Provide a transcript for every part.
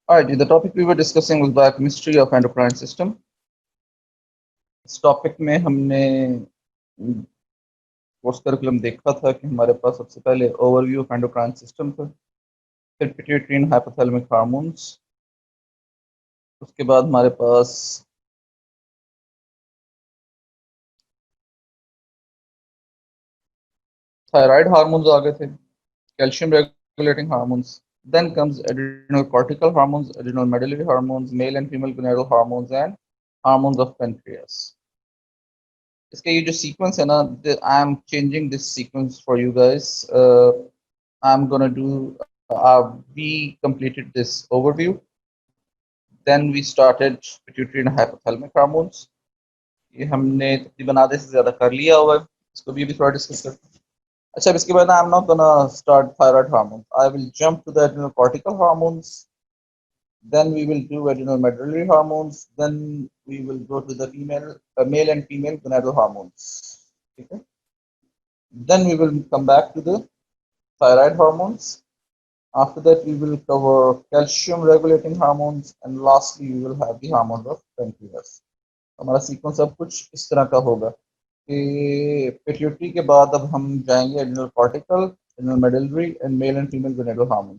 Alright, the topic we were discussing was biochemistry of endocrine system. इस topic में हमने course curriculum देखा था कि हमारे पास सबसे पहले ओवरव्यू ऑफ एंडोक्राइन सिस्टम था, फिर पिट्यूटरी एंड हाइपोथैलेमिक हार्मोन्स, उसके बाद हमारे पास थायराइड हार्मोन्स आ गए थे, calcium regulating hormones, then comes adrenocortical hormones, adrenomedullary hormones, male and female gonadal hormones and hormones of pancreas. इसका ये जो सीक्वेंस है ना, I am changing this sequence for you guys. I am gonna do we completed this overview, then we started pituitary and hypothalamic hormones. ये हमने तकरीबन आधे से ज़्यादा कर लिया हुआ है, इसको भी थोड़ा डिस्कस करते हैं. अच्छा, अब इसके बाद I am not gonna start thyroid hormone, I will jump to the adrenocortical hormones, then we will do adrenomedullary hormones, then we will go to the male and female gonadal hormones. Okay? Then we will come back to the thyroid hormones. After that, we will cover calcium regulating hormones, and lastly, we will have the hormones of pancreas. हमारा sequence अब कुछ इस तरह का होगा कि pituitary के बाद अब हम जाएंगे adrenal cortical, adrenal medullary and male and female gonadal hormone.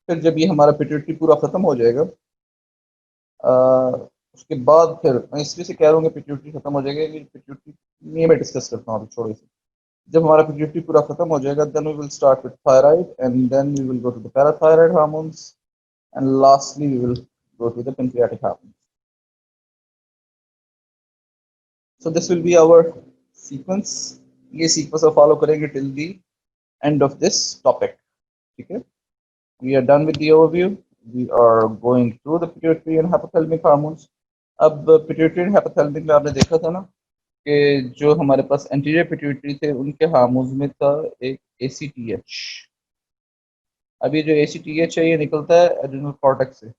फिर जब ये हमारा पिट्यूटरी पूरा खत्म हो जाएगा, उसके बाद फिर मैं इसलिए से कह रहा हूँ कि पिट्यूटरी खत्म हो जाएगा, पिट्यूटरी नहीं मैं डिस्कस करता हूँ अभी छोड़ो इसे. जब हमारा पिट्यूटरी पूरा खत्म हो जाएगा, then we will start with thyroid and then we will go to the parathyroid hormones and lastly we will go to the pancreatic hormones. So this will be our sequence. ये sequence आप follow करेंगे till the end of this topic. ठीक है, we are done with the overview. We are going through the pituitary and hypothalamic hormones. अब pituitary and hypothalamic में आपने देखा था ना कि जो हमारे पास एंटीरियर पिट्यूटरी थे उनके हार्मोन्स में था एक ACTH. अब ये जो ACTH है ये निकलता है एड्रिनल कॉर्टेक्स से.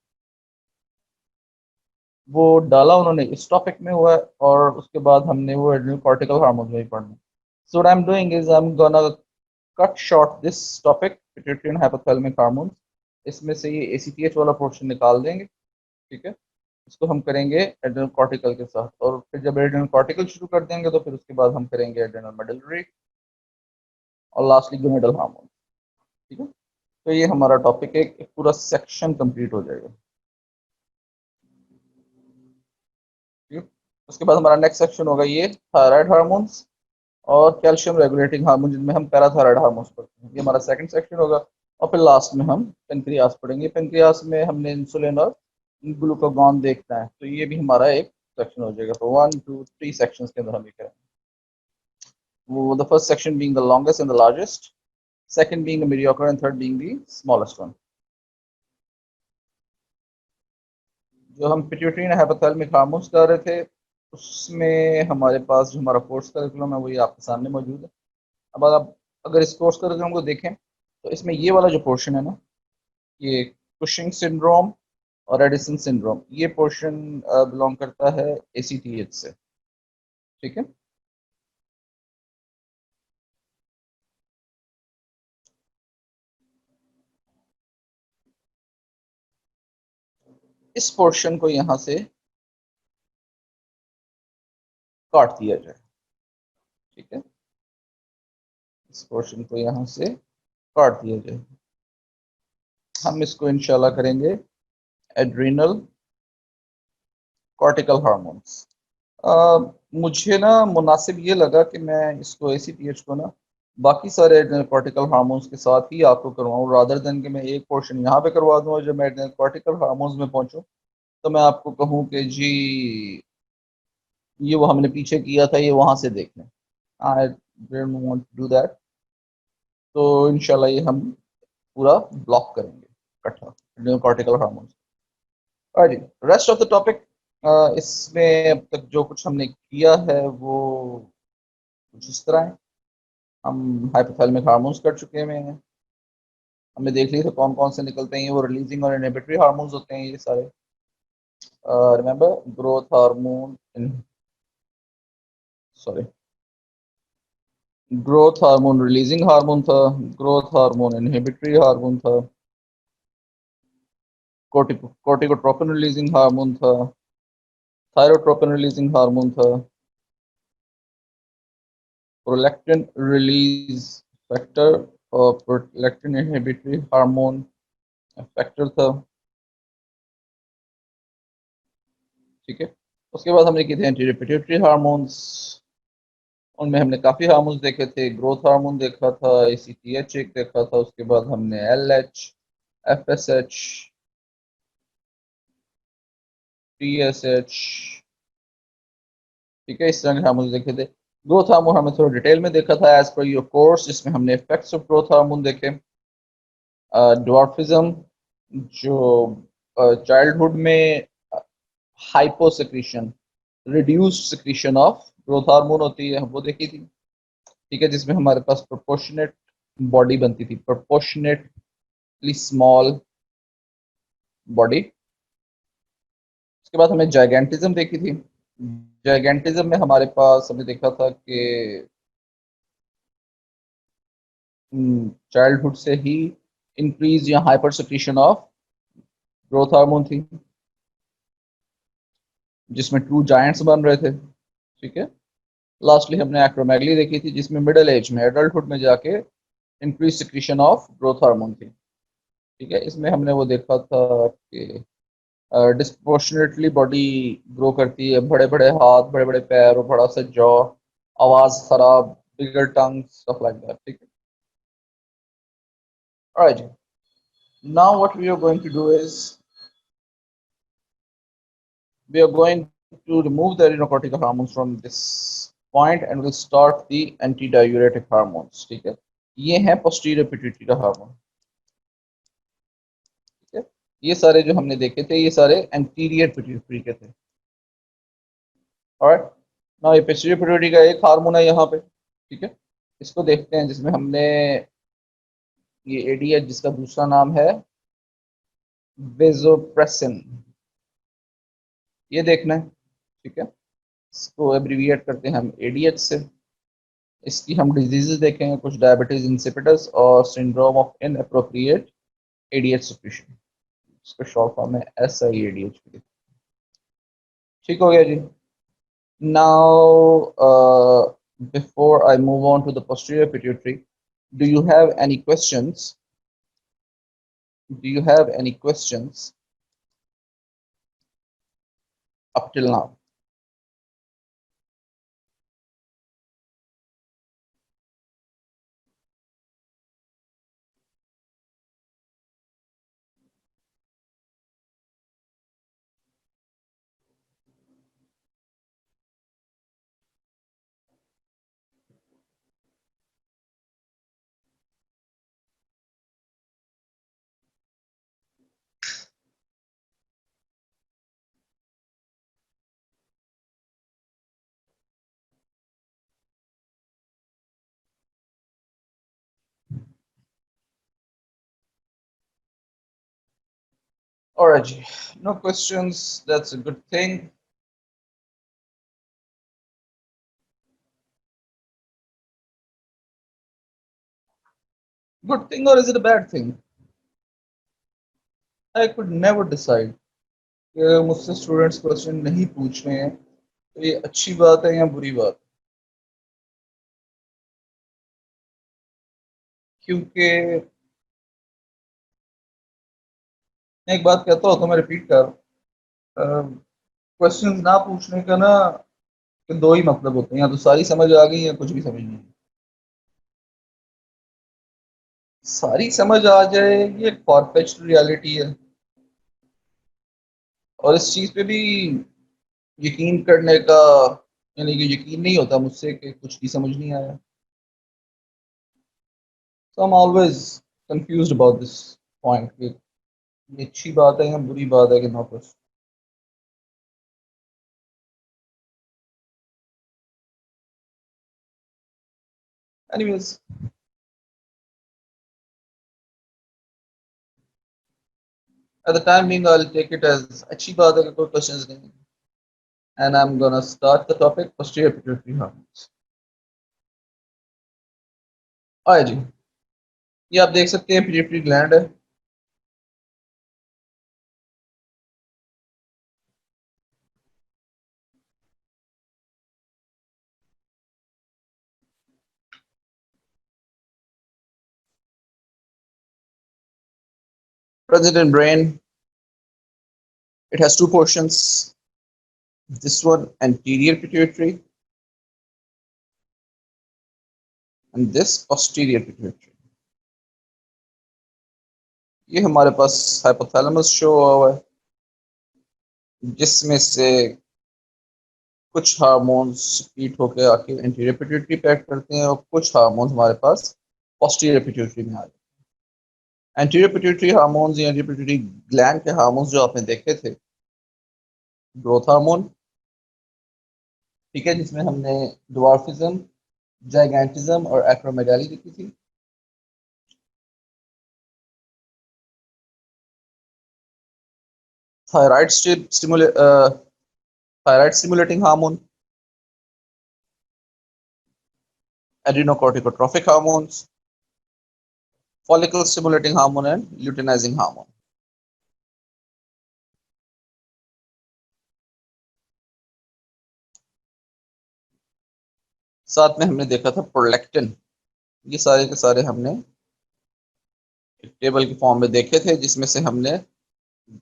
वो डाला उन्होंने इस टॉपिक में हुआ है और उसके बाद हमने वो एड्रिनल कॉर्टिकल हार्मोन में ही पढ़ना. So what I am doing is I am gonna cut short this topic pituitary and hypothalamic hormones. इसमें से ये ACTH वाला पोर्शन निकाल देंगे. ठीक है, इसको हम करेंगे एड्रिनल कॉर्टिकल के साथ, और फिर जब एड्रिनल कॉर्टिकल शुरू कर देंगे तो फिर उसके बाद हम करेंगे एड्रिनल मेडुलरी और लास्टली गोनाडल हार्मोन. ठीक है, तो ये हमारा टॉपिक है, एक पूरा सेक्शन कंप्लीट हो जाएगा. ठीक है, उसके बाद हमारा नेक्स्ट सेक्शन होगा ये थायराइड हार्मोन्स और कैल्शियम रेगुलेटिंग हार्मोन, जिनमें हम पैराथायराइड हार्मोन्स पढ़ते हैं. ये हमारा सेकंड सेक्शन होगा. और फिर लास्ट में हम पेनक्रियास पढ़ेंगे. पेनक्रियास में हमने इंसुलिन और ग्लूकागॉन देखना है, तो ये भी हमारा एक सेक्शन हो जाएगा. तो 1 2 3 सेक्शंस के अंदर हम ये करेंगे. वो the first section being the longest and the largest, second being the mediocre and third being the smallest one. जो हम पिट्यूटरी एंड हाइपोथैलेमिक हार्मोन्स कर रहे थे उसमें हमारे पास जो हमारा कोर्स करिकुलम है वही आपके सामने मौजूद है. अब अगर इस कोर्स करिकुलम को देखें तो इसमें ये वाला जो पोर्शन है ना, ये कुशिंग सिंड्रोम और एडिसन सिंड्रोम, ये पोर्शन बिलोंग करता है ACTH से. ठीक है, इस पोर्शन को यहाँ से काट दिया जाए. ठीक है, इस पोर्शन को यहाँ से काट दिया जाए. हम इसको इंशाल्लाह करेंगे एड्रिनल कॉर्टिकल हार्मोन्स. मुझे ना मुनासिब ये लगा कि मैं इसको ACTH को ना बाकी सारे एड्रिनल कॉर्टिकल हार्मोन्स के साथ ही आपको करवाऊँ, रादर देन कि मैं एक पोर्शन यहाँ पे करवा दूँ और जब मैं एड्रिनल कॉर्टिकल हार्मोन्स में पहुँचूँ तो मैं आपको कहूँ कि जी ये वो हमने पीछे किया था, ये वहाँ से देख लें. I don't want to do that. तो इंशाल्लाह ये हम पूरा ब्लॉक करेंगे इकट्ठा adrenal cortical hormones. Rest of the topic, इसमें अब तक जो कुछ हमने किया है वो कुछ इस तरह है. हम हाइपोथैलेमिक हार्मोन्स कर चुके हैं, हमने देख लिया था कौन कौन से निकलते हैं. वो रिलीजिंग और इनहिबिटरी हार्मोन्स होते हैं ये सारे. Remember growth hormone, sorry, growth hormone releasing hormone था, ग्रोथ हार्मोन इनहिबिटरी हार्मोन था, कॉर्टिकोट्रोपिन रिलीजिंग हार्मोन था, थायरोट्रोपिन रिलीजिंग हार्मोन था, प्रोलैक्टिन रिलीज फैक्टर और प्रोलैक्टिन इनहिबिटरी हार्मोन फैक्टर था। ठीक है, उसके बाद हमने किए थे एंटी पिट्यूटरी हार्मोन्स। उनमें हमने काफी हार्मोन्स देखे थे। ग्रोथ हार्मोन देखा था, ACTH एक देखा था, उसके बाद हमने LH, FSH, TSH, ठीक है, इस तरह के हार्मोन देखे थे। ग्रोथ हार्मोन हमने थोड़ा डिटेल में देखा था एज पर योर कोर्स, जिसमें हमने इफेक्ट्स ऑफ ग्रोथ हार्मोन देखे। ड्वार्फिज्म, जो चाइल्डहुड में hyposecretion, reduced secretion of growth hormone होती है, वो देखी थी। ठीक है, जिसमें हमारे पास प्रोपोर्शनेट बॉडी बनती थी, प्रोपोर्शनेटली स्मॉल बॉडी। उसके बाद हमें जाइगेंटिज्म देखी थी। जाइगेंटिज्म में हमारे पास हमने देखा था कि चाइल्डहुड से ही इंक्रीज या hyper secretion of growth hormone थी, जिसमें ट्रू जायंट्स बन रहे थे। ठीक है, लास्टली हमने एक्रोमेगली देखी थी, जिसमें मिडिल एज में, एडल्टहुड में जाके increase secretion of growth hormone थी। ठीक है, इसमें हमने वो देखा था कि डिस्प्रोपोर्शनेटली बॉडी ग्रो करती है, बड़े बड़े हाथ, बड़े बड़े पैर और बड़ा सा जॉ, आवाज खराब, बिगर टंग, स्टफ लाइक दैट। ठीक है, alright, now what we are going to do is we are going to remove the adrenocortical hormones from this point and we'll start the antidiuretic hormones। ठीक है, ये है posterior pituitary का hormone. ठीक है, ये सारे जो हमने देखे थे ये सारे anterior pituitary के थे। ऑलराइट, नाउ ये posterior pituitary का एक हार्मोन है यहाँ पे। ठीक है, इसको देखते हैं, जिसमें हमने ये एडीएच, जिसका दूसरा नाम है वेजोप्रेसिन, ये देखना है। ठीक है, इसको एब्रीविएट करते हैं हम एडीएच से। इसकी हम डिजीजेस देखेंगे, कुछ डायबिटीज इंसिपिडस और syndrome of inappropriate ADH secretion, इसका शॉर्ट फॉर्म है SIADH। ठीक हो गया जी। Now before I move on to the posterior pituitary, do you have any questions? Do you have any questions up till now? All right, जी, no questions, that's a good thing. Good thing or is it a bad thing? I could never decide कि मुझसे students question नहीं पूछ रहे हैं तो ये अच्छी बात है या बुरी बात। क्योंकि मैं एक बात कहता हूँ तो मैं रिपीट कर रहा हूँ, क्वेश्चन ना पूछने का ना कि दो ही मतलब होते हैं, या तो सारी समझ आ गई या कुछ भी समझ नहीं आई। सारी समझ आ जाए ये एक फारफेच्ड रियलिटी है, और इस चीज पे भी यकीन करने का, यानी कि यकीन नहीं होता मुझसे कि कुछ भी समझ नहीं आया। So I'm always confused about this point कि ये अच्छी बात है या बुरी बात है कि ना कुछ। Anyways, at the time being, I'll take it as अच्छी बात है कि कोई questions नहीं है। And I'm gonna start the topic posterior pituitary hormones। आए जी, ये आप देख सकते हैं पिट्यूटरी ग्लैंड है। present in brain. It has two portions. This one anterior pituitary and this posterior pituitary. ये हमारे पास हाइपोथैलेमस शो हुआ है जिसमें से कुछ हार्मोन्स सीक्रेट होकर आके एंटीरियर पिट्यूटरी पे एक्ट करते हैं और कुछ हार्मोन्स हमारे पास पोस्टीरियर पिट्यूटरी में आ जाते हैं। एंटीरियर पिट्यूटरी हार्मोन्स या एंटीरियर पिट्यूटरी ग्लैंड के हार्मोन्स जो आपने देखे थे, ग्रोथ हार्मोन, ठीक है, जिसमें हमने ड्वार्फिज्म, जाइगैंटिज्म और एक्रोमेगाली देखी थी। Thyroid stimulating hormone, adrenocorticotropic hormones, follicle stimulating hormone and luteinizing hormone. साथ में हमने देखा था प्रोलैक्टिन। ये सारे के सारे हमने एक टेबल के फॉर्म में देखे थे जिसमें से हमने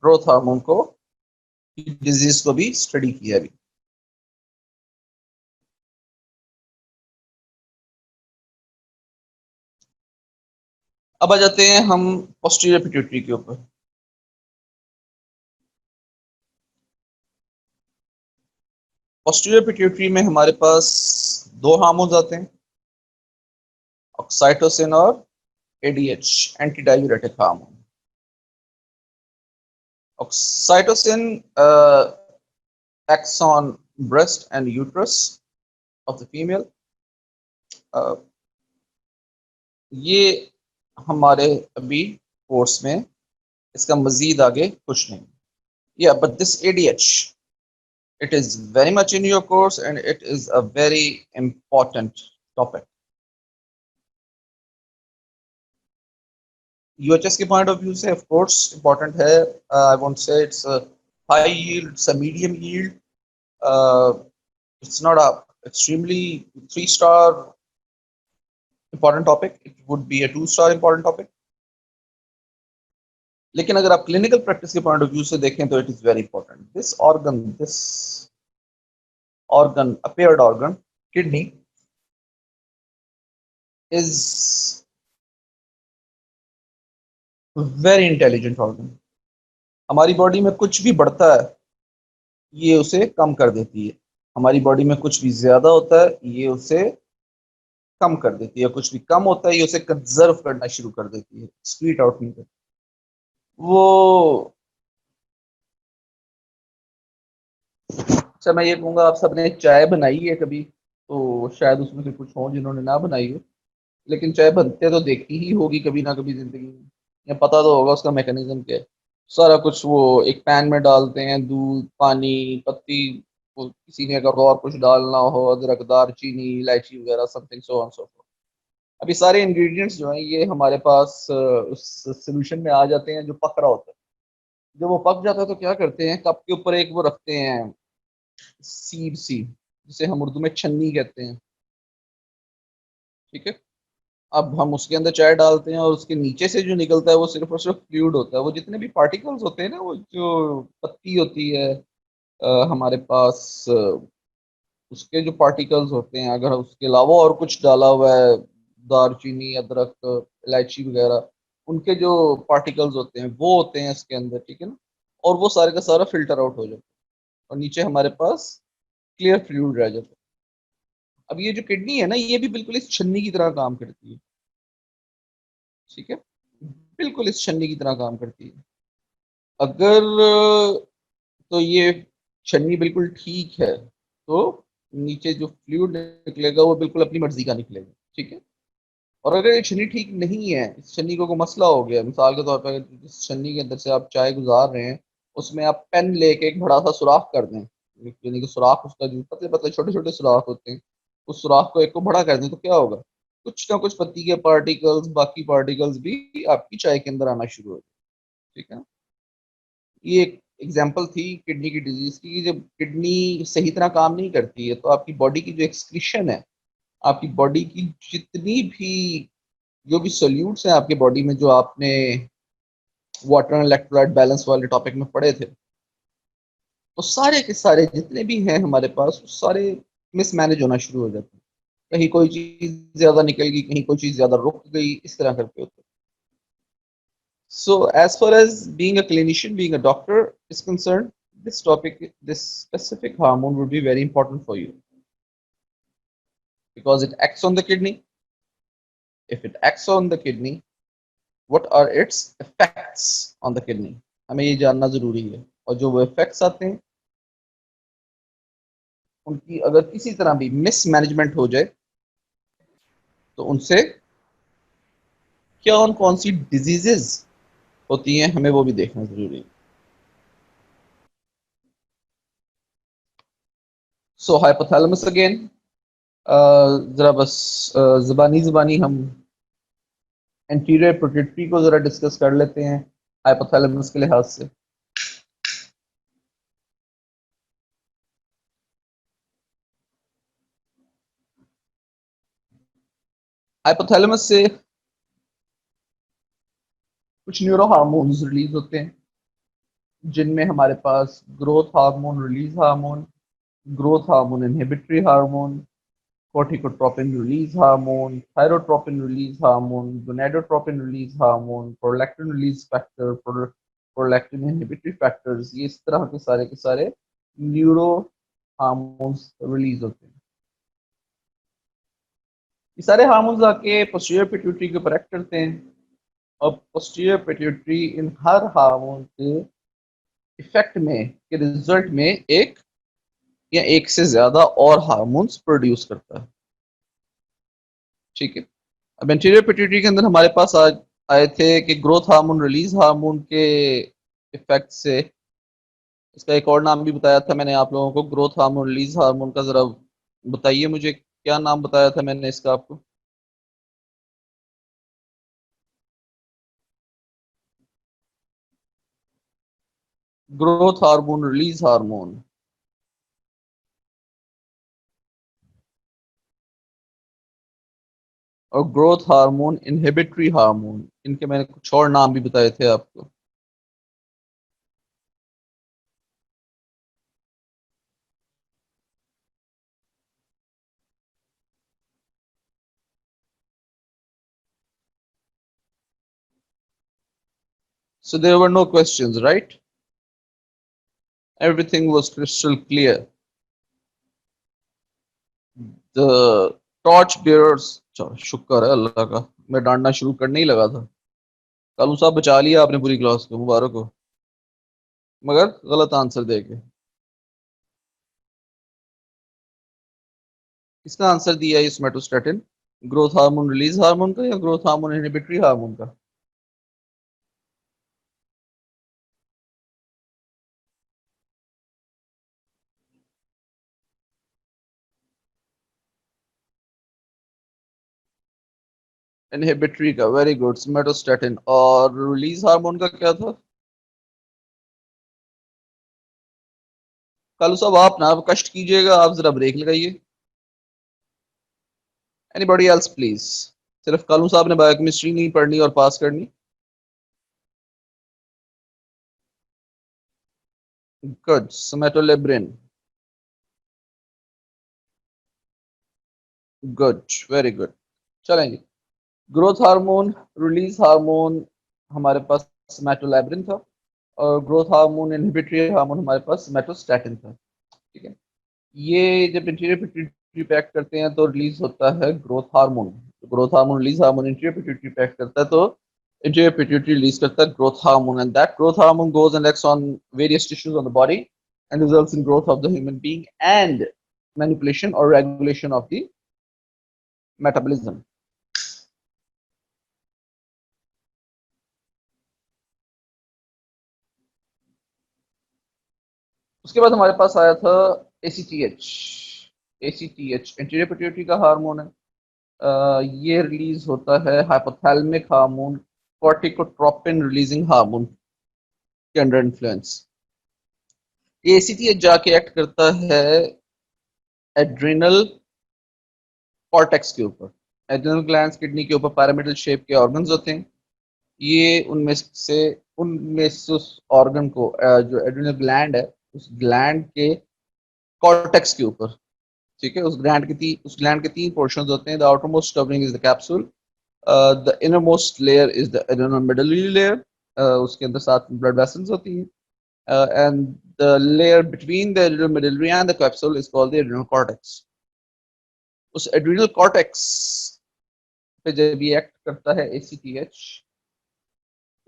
ग्रोथ हार्मोन को, डिजीज को भी स्टडी किया अभी। अब आ जाते हैं हम पोस्टीरियर पिट्यूटरी के ऊपर। पोस्टीरियर पिट्यूटरी में हमारे पास दो हार्मोन्स आते हैं, ऑक्साइटोसिन और ADH, anti diuretic hormone. Oxytocin acts on breast and uterus of the female. ये हमारे अभी कोर्स में इसका मजीद आगे कुछ नहीं। Yeah, but this ADH, it is very much in your course and it is a very important topic. UHS के point of view से ऑफ कोर्स इम्पोर्टेंट है। I won't say it's high yield, it's a medium yield, it's not a extremely 3-star important topic, it would be a 2-star important topic. लेकिन अगर आप clinical practice के point of view से देखें तो it is very important. This organ, appeared organ, kidney, is very intelligent organ. हमारी body में कुछ भी बढ़ता है ये उसे कम कर देती है, हमारी बॉडी में कुछ भी ज्यादा होता है ये उसे कम कर देती है, कुछ भी कम होता है ये उसे कंजर्व करना शुरू कर देती है, स्क्वीट आउट नहीं करती। वो अच्छा, मैं ये कहूँगा आप सबने चाय बनाई है कभी, तो शायद उसमें से कुछ हो जिन्होंने ना बनाई हो, लेकिन चाय बनते तो देखी ही होगी कभी ना कभी जिंदगी में, या पता तो होगा उसका मैकेनिज्म क्या है। सारा कुछ वो एक पैन में डालते हैं, दूध, पानी, पत्ती, वो किसी ने अगर और कुछ डालना हो, अदरक, दालचीनी, इलायची वगैरह, something so on so fourth. अभी सारे इंग्रेडिएंट्स जो हैं ये हमारे पास उस सोल्यूशन में आ जाते हैं जो पक रहा होता है। जब वो पक जाता है तो क्या करते हैं, कप के ऊपर एक वो रखते हैं, सीड सी, जिसे हम उर्दू में छन्नी कहते हैं, ठीक है। अब हम उसके अंदर चाय डालते हैं और उसके नीचे से जो निकलता है वो सिर्फ और सिर्फ फ्लूइड होता है। वो जितने भी पार्टिकल्स होते हैं ना, वो जो पत्ती होती है हमारे पास, उसके जो पार्टिकल्स होते हैं, अगर उसके अलावा और कुछ डाला हुआ है, दालचीनी, अदरक, इलायची वगैरह, उनके जो पार्टिकल्स होते हैं वो होते हैं इसके अंदर, ठीक है ना। और वो सारे का सारा फिल्टर आउट हो जाता है और नीचे हमारे पास क्लियर फ्लूइड रह जाता है। अब ये जो किडनी है ना, ये भी बिल्कुल इस छन्नी की तरह काम करती है, ठीक है, बिल्कुल इस छन्नी की तरह काम करती है। अगर तो ये छन्नी बिल्कुल ठीक है तो नीचे जो फ्लूइड निकलेगा वो बिल्कुल अपनी मर्जी का निकलेगा, ठीक है। और अगर ये छन्नी ठीक नहीं है, इस छन्नी को कोई मसला हो गया, मिसाल के तौर पर जिस छन्नी के अंदर से आप चाय गुजार रहे हैं उसमें आप पेन लेके एक बड़ा सा सुराख कर दें, यानी कि सुराख उसका जो पतले पतले छोटे छोटे सुराख होते हैं, उस सुराख को एक को बड़ा कर दें तो क्या होगा, कुछ ना कुछ पत्ती के पार्टिकल्स, बाकी पार्टिकल्स भी आपकी चाय के अंदर आना शुरू हो जाए, ठीक है। ये एक एग्जाम्पल थी किडनी की डिजीज की, कि जब किडनी सही तरह काम नहीं करती है तो आपकी बॉडी की जो एक्सक्रीशन है, आपकी बॉडी की जितनी भी जो भी सोल्यूट्स हैं आपके बॉडी में जो आपने वाटर एंड इलेक्ट्रोलाइट बैलेंस वाले टॉपिक में पढ़े थे। तो सारे के सारे जितने भी हैं हमारे पास, वो सारे मिसमैनेज होना शुरू हो जाते हैं। कहीं कोई चीज ज्यादा निकल गई, कहीं कोई चीज ज्यादा रुक गई, इस तरह करके होते हैं। So as far as being a clinician, being a doctor is concerned, this topic, this specific hormone would be very important for you because it acts on the kidney. If it acts on the kidney, what are its effects on the kidney? हमें ये जानना जरूरी है। और जो वो effects आते हैं, उनकी अगर किसी तरह भी मिसमैनेजमेंट हो जाए तो उनसे क्या कौन सी डिजीजेस होती हैं, हमें वो भी देखना जरूरी है। सो हाइपोथैलेमस अगेन, जरा बस ज़बानी ज़बानी हम एंटीरियर पिट्यूटरी को जरा डिस्कस कर लेते हैं हाइपोथैलेमस के लिहाज से। हाइपोथैलेमस से कुछ न्यूरो हार्मोन्स रिलीज होते हैं, जिनमें हमारे पास growth hormone release hormone, growth hormone inhibitory hormone, corticotropin release hormone, thyrotropin release hormone, gonadotropin release hormone, prolactin release factor, prolactin inhibitory factors, ये इस तरह के सारे न्यूरो हार्मोन्स रिलीज होते हैं। ये सारे हार्मोन्स आके पोस्टीरियर पिट्यूटरी के ऊपर एक्ट करते हैं और पोस्टीरियर पिट्यूटरी इन हर हार्मोन के इफेक्ट में, के रिजल्ट में एक या एक से ज्यादा और हार्मोन्स प्रोड्यूस करता है। ठीक है। अब एंटीरियर पिट्यूटरी के अंदर हमारे पास आज आए थे कि ग्रोथ हार्मोन रिलीज हार्मोन के इफेक्ट से, इसका एक और नाम भी बताया था मैंने आप लोगों को, ग्रोथ हार्मोन रिलीज हार्मोन का जरा बताइए मुझे, क्या नाम बताया था मैंने इसका आपको? ग्रोथ हार्मोन रिलीज हार्मोन और ग्रोथ हार्मोन इनहिबिटरी हार्मोन, इनके मैंने कुछ और नाम भी बताए थे आपको। So there were no questions, right? Everything was crystal clear. The torch bearers, शुक्र है अल्लाह का, मैं डांटना शुरू करने ही लगा था। कालू साहब बचा लिया आपने पूरी क्लास को, मुबारक हो, मगर गलत आंसर देके। किसका आंसर दिया है somatostatin? Growth hormone release hormone का या ग्रोथ हार्मोन इनहिबिटरी हार्मोन का? इनहिबिटरी का, वेरी गुड, सोमेटोस्टेटिन। और रिलीज हार्मोन का क्या था? कालू साहब आप ना कष्ट कीजिएगा, आप जरा ब्रेक लगाइए। Anybody else please? सिर्फ कालू साहब ने बायोकेमिस्ट्री नहीं पढ़नी और पास करनी। Good, somatoliberin. Good, very good. चलेंगे, ग्रोथ हार्मोन रिलीज हार्मोन हमारे पास सोमेटोलेब्रिन था और ग्रोथ हार्मोन इनहिबिटरी हार्मोन हमारे पास सोमेटोस्टेटिन था। ठीक है। ये जब इंटीरियर पिट्यूटरी पे एक्ट करते हैं तो रिलीज होता है growth hormone. Growth hormone release hormone interior pituitary पे एक्ट करता है तो इंटीरियर पिट्यूटरी रिलीज करता है growth hormone, and that growth hormone goes and acts on various tissues on the body and results in growth of the human being and manipulation और regulation of the metabolism. उसके बाद हमारे पास आया था ACTH. ACTH interior pituitary का hormone है। ये release होता है hypothalamic hormone corticotropin releasing hormone के अंडर इन्फ्लुएंस। ये एसीटीएच जाके एक्ट करता है एड्रिनल कॉर्टेक्स के ऊपर। एड्रिनल ग्लैंड्स किडनी के ऊपर पिरामिडल शेप के ऑर्गन्स होते हैं, ये उनमें से उस ऑर्गन को जो एड्रिनल ग्लैंड है उस ग्लैंड के कॉर्टेक्स के ऊपर, ठीक है, उस ग्लैंड के तीन पोर्शंस होते हैं। The outer most covering is the capsule, the inner most layer is the adrenomedullary layer, उसके अंदर 7 ब्लड वेसल्स होती हैं, and the layer between the adrenomedullary and the capsule is called the adrenal cortex. उस adrenal cortex पे जब ये act करता है ACTH,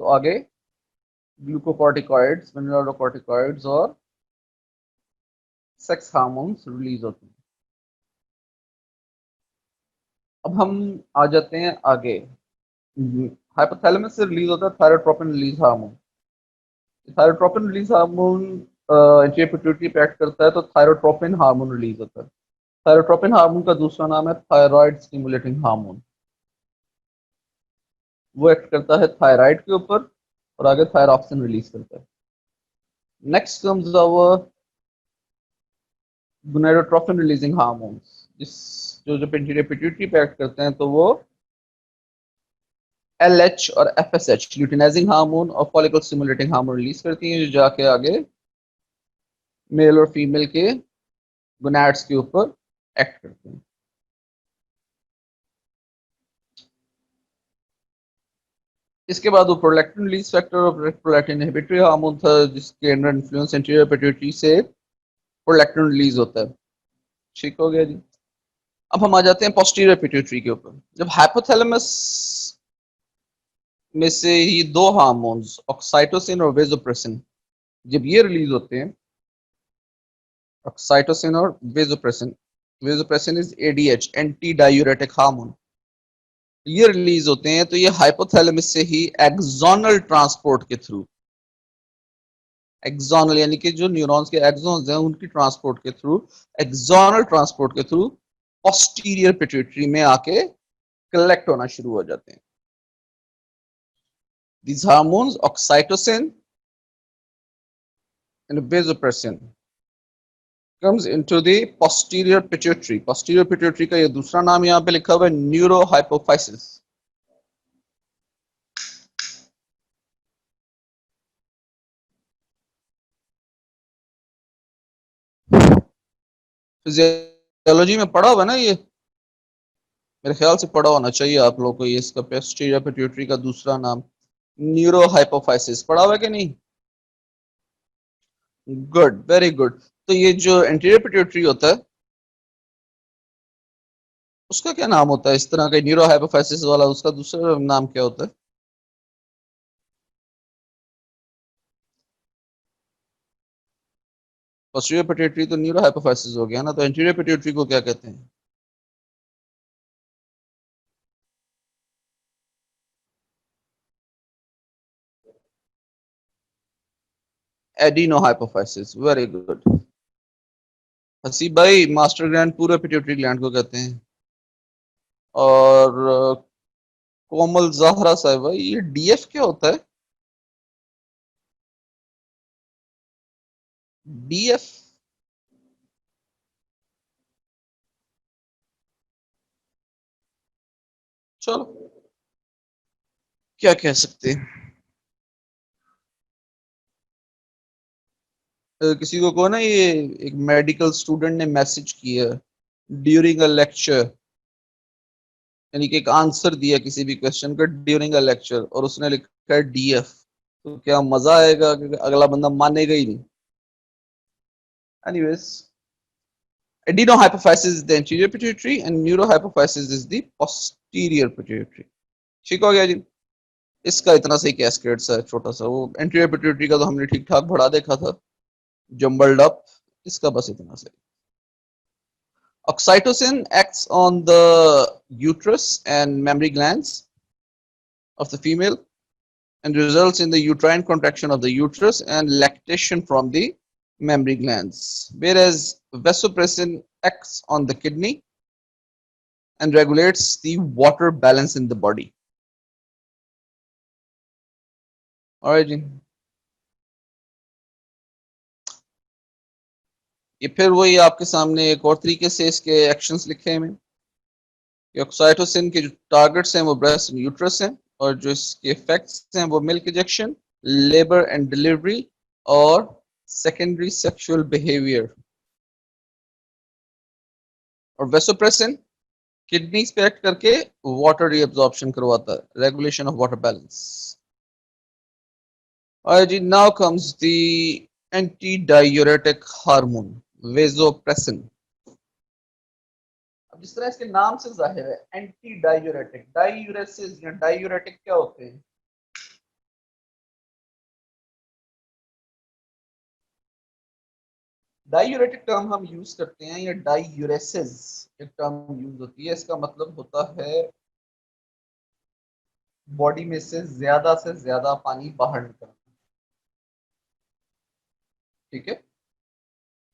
तो आगे ग्लूकोकॉर्टिकॉइड्स, मिनरलोकॉर्टिकॉइड्स और सेक्स हार्मोन्स रिलीज होते हैं। अब हम आ जाते हैं आगे। हाइपोथैलेमस से रिलीज होता है thyrotropin release hormone. Thyrotropin release hormone anterior pituitary पे एक्ट करता है, तो थायरोट्रोपिन हार्मोन रिलीज होता है। थायरोट्रोपिन हार्मोन का दूसरा नाम है थायराइड स्टिमुलेटिंग हार्मोन। वो एक्ट करता है थायराइड के ऊपर और आगे थायरॉक्सिन रिलीज करता है। Next comes our gonadotropin releasing hormones, जिस जो जो एंटीरियर पिट्यूटरी पे एक्ट करते हैं, तो वो LH और FSH ल्यूटिनाइजिंग हार्मोन और फॉलिकल स्टिमुलेटिंग हार्मोन रिलीज करती हैं, जो जाके आगे मेल और फीमेल के गोनाड्स के ऊपर एक्ट करते हैं। इसके बाद वो प्रोलैक्टिन रिलीज फैक्टर और प्रोलैक्टिन इनहिबिटरी हार्मोन था, जिसके अंडर इन्फ्लुएंस एंटीरियर पिट्यूटरी से प्रोलैक्टिन रिलीज होता है। ठीक हो गया जी। अब हम आ जाते हैं पोस्टीरियर पिट्यूटरी के ऊपर। जब हाइपोथैलेमस में से ही दो हार्मोन्स ऑक्साइटोसिन और वेसोप्रेसिन जब ये रिलीज होते हैं, ऑक्साइटोसिन और vasopressin, vasopressin is ADH anti diuretic hormone, ये रिलीज होते हैं, तो ये हाइपोथैलेमस से ही एक्सोनल ट्रांसपोर्ट के थ्रू, एक्सोनल यानी कि जो न्यूरॉन्स के एक्सॉन्स हैं उनकी ट्रांसपोर्ट के थ्रू, एक्सोनल ट्रांसपोर्ट के थ्रू पोस्टीरियर पिट्यूटरी में आके कलेक्ट होना शुरू हो जाते हैं। These hormones, oxytocin and vasopressin, comes into the posterior pituitary. Posterior pituitary का ये दूसरा नाम यहाँ पे लिखा हुआ है न्यूरोहाइपोफाइसिस। फिजियोलॉजी में पढ़ा हुआ ना ये, मेरे ख्याल से पढ़ा होना चाहिए आप लोग को, ये इसका पोस्टीरियर पिट्यूटरी का दूसरा नाम न्यूरोहाइपोफाइसिस पढ़ा हुआ है कि नहीं? Good, very good. तो ये जो एंटीरियर पिट्यूटरी होता है उसका क्या नाम होता है इस तरह का न्यूरोहाइपोफाइसिस वाला, उसका दूसरा नाम क्या होता है? पोस्टीरियर पिट्यूटरी तो न्यूरोहाइपोफाइसिस हो गया ना, तो एंटीरियर पिट्यूटरी को क्या कहते हैं? एडिनोहाइपोफाइसिस, वेरी गुड। हसीब भाई, मास्टर ग्लैंड पूरे पिट्यूटरी ग्लैंड को कहते हैं। और कोमल जहरा साहब भाई, ये DF क्या होता है? DF, चलो क्या कह सकते हैं। किसी को ना, ये एक मेडिकल स्टूडेंट ने मैसेज किया ड्यूरिंग अ लेक्चर, यानी कि एक आंसर दिया किसी भी क्वेश्चन का ड्यूरिंग अ लेक्चर, और उसने लिखा है DF। तो क्या मजा आएगा कि अगला बंदा मानेगा ही नहीं। Anyways, adenohypophysis is the anterior pituitary and neurohypophysis is the posterior pituitary। ठीक हो गया जी। इसका इतना सही कैस्केड सा है छोटा सा, वो एंटीरियर पिट्यूटरी का तो हमने ठीक ठाक बढ़ा देखा था, जम्बल्ड अप। इसका बस इतना सही। Oxytocin acts on the uterus and mammary glands of the female and results in the uterine contraction of the uterus and lactation from the mammary glands, whereas vasopressin acts on the kidney and regulates the water balance in the body. All right, ये फिर वही आपके सामने एक और तरीके से इसके एक्शंस लिखे हैं। ऑक्साइटोसिन के जो टारगेट्स हैं वो ब्रेस्ट एंड यूट्रस हैं, और जो इसके इफेक्ट्स हैं वो milk ejection, labour and delivery और सेकेंडरी सेक्सुअल बिहेवियर। और वेसोप्रेसिन किडनीज पे एक्ट करके वाटर रीअब्जॉर्प्शन करवाता है, रेगुलेशन ऑफ वाटर बैलेंस। और जी now comes the anti diuretic hormone vasopressin. अब जिस तरह इसके नाम से जाहिर है एंटी डायूरेटिक, डायूरेसिस या डायूरेटिक क्या होते हैं? डायूरेटिक टर्म हम यूज करते हैं या डायूरेसिस एक टर्म यूज होती है, इसका मतलब होता है बॉडी में से ज्यादा पानी बाहर निकलना। ठीक है।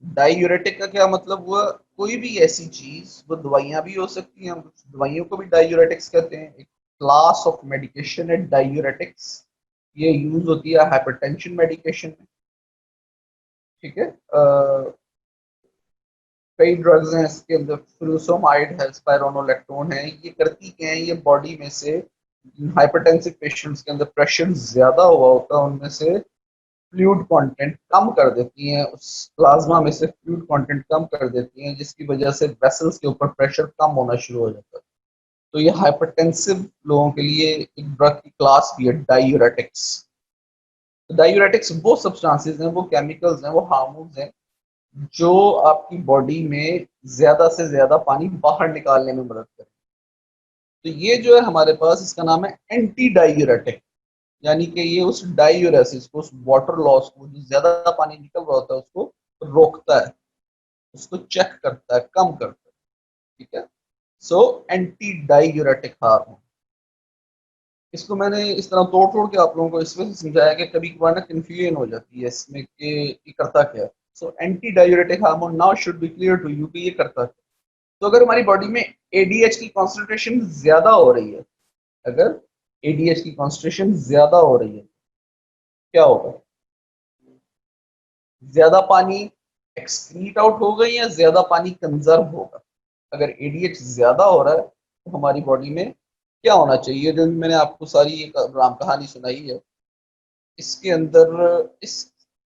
डायूरेटिक का क्या मतलब हुआ? कोई भी ऐसी चीज, वो दवाइयां भी हो सकती हैं, हम कुछ दवाइयों को भी डायूरेटिक्स कहते हैं। एक क्लास ऑफ मेडिकेशन है डायूरेटिक्स, ये यूज होती है हाइपरटेंशन मेडिकेशन में। ठीक है। कई ड्रग्स हैं इसके अंदर, फ्लूसोमाइड है, स्पाइरोनोलेक्टोन है, ये करती क्या है, ये बॉडी में से हाइपरटेंसिव पेशेंट्स के अंदर प्रेशर ज्यादा हुआ होता है उनमें से फ्लूइड कंटेंट कम कर देती हैं, उस प्लाज्मा में से फ्लूइड कंटेंट कम कर देती हैं, जिसकी वजह से वेसल्स के ऊपर प्रेशर कम होना शुरू हो जाता है। तो ये हाइपरटेंसिव लोगों के लिए एक ड्रग की क्लास भी है डायूरेटिक्स। डायूरेटिक्स वो सब्सटेंसेस हैं, वो केमिकल्स हैं, वो हार्मोन्स हैं जो आपकी बॉडी में ज्यादा से ज्यादा पानी बाहर निकालने में मदद करें। तो ये जो है हमारे पास, इसका नाम है एंटी डायूरेटिक, यानी कि ये उस डायूरेसिस को, उस वाटर लॉस को, जो ज्यादा पानी निकल रहा होता है उसको रोकता है, उसको चेक करता है, कम करता है। ठीक है। सो एंटी डायूरेटिक हार्मोन, इसको मैंने इस तरह तोड़ तोड़ के आप लोगों को इस वजह से समझाया कि कभी कभार ना कंफ्यूजन हो जाती है इसमें कि ये करता क्या है। So anti diuretic hormone now should be clear to you कि ये करता क्या। तो अगर हमारी बॉडी में एडीएच की कॉन्सेंट्रेशन ज्यादा हो रही है, अगर एडीएच की कॉन्सेंट्रेशन ज्यादा हो रही है, क्या होगा? ज्यादा पानी एक्सक्रीट आउट होगा या ज्यादा पानी कंजर्व होगा? अगर एडीएच ज्यादा हो रहा है तो हमारी बॉडी में क्या होना चाहिए? जो मैंने आपको सारी एक राम कहानी सुनाई है, इसके अंदर इस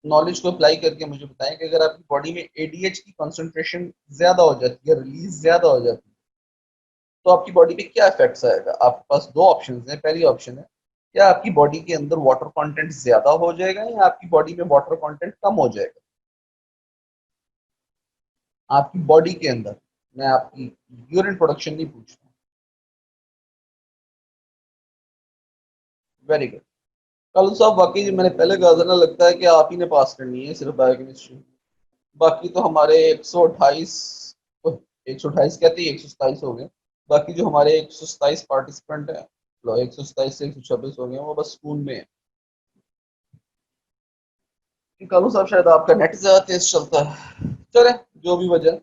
नॉलेज को अप्लाई करके मुझे बताएं कि अगर आपकी बॉडी में एडीएच की कंसंट्रेशन ज्यादा हो जाती है, रिलीज ज्यादा हो जाती है, तो आपकी बॉडी पे क्या इफेक्ट्स आएगा? आपके पास दो ऑप्शन है। पहली ऑप्शन है, क्या आपकी बॉडी के अंदर वाटर कंटेंट ज्यादा हो जाएगा या आपकी बॉडी में वाटर कंटेंट कम हो जाएगा? आपकी बॉडी के अंदर, मैं आपकी यूरिन प्रोडक्शन नहीं पूछ रहा। Very good. कल साहब वाकई जो मैंने पहले कहा था ना, लगता है कि आप ही ने पास करनी है सिर्फ बायोकेमिस्ट्री। बाकी तो हमारे 128, 128 कहते हैं, 127 हो गए। बाकी जो हमारे 127 पार्टिसिपेंट हैं, 127 से 126 हो गए, वो बस स्कूल में है। कालू साहब शायद आपका नेट ज्यादा तेज चलता है। चले, जो भी वजह,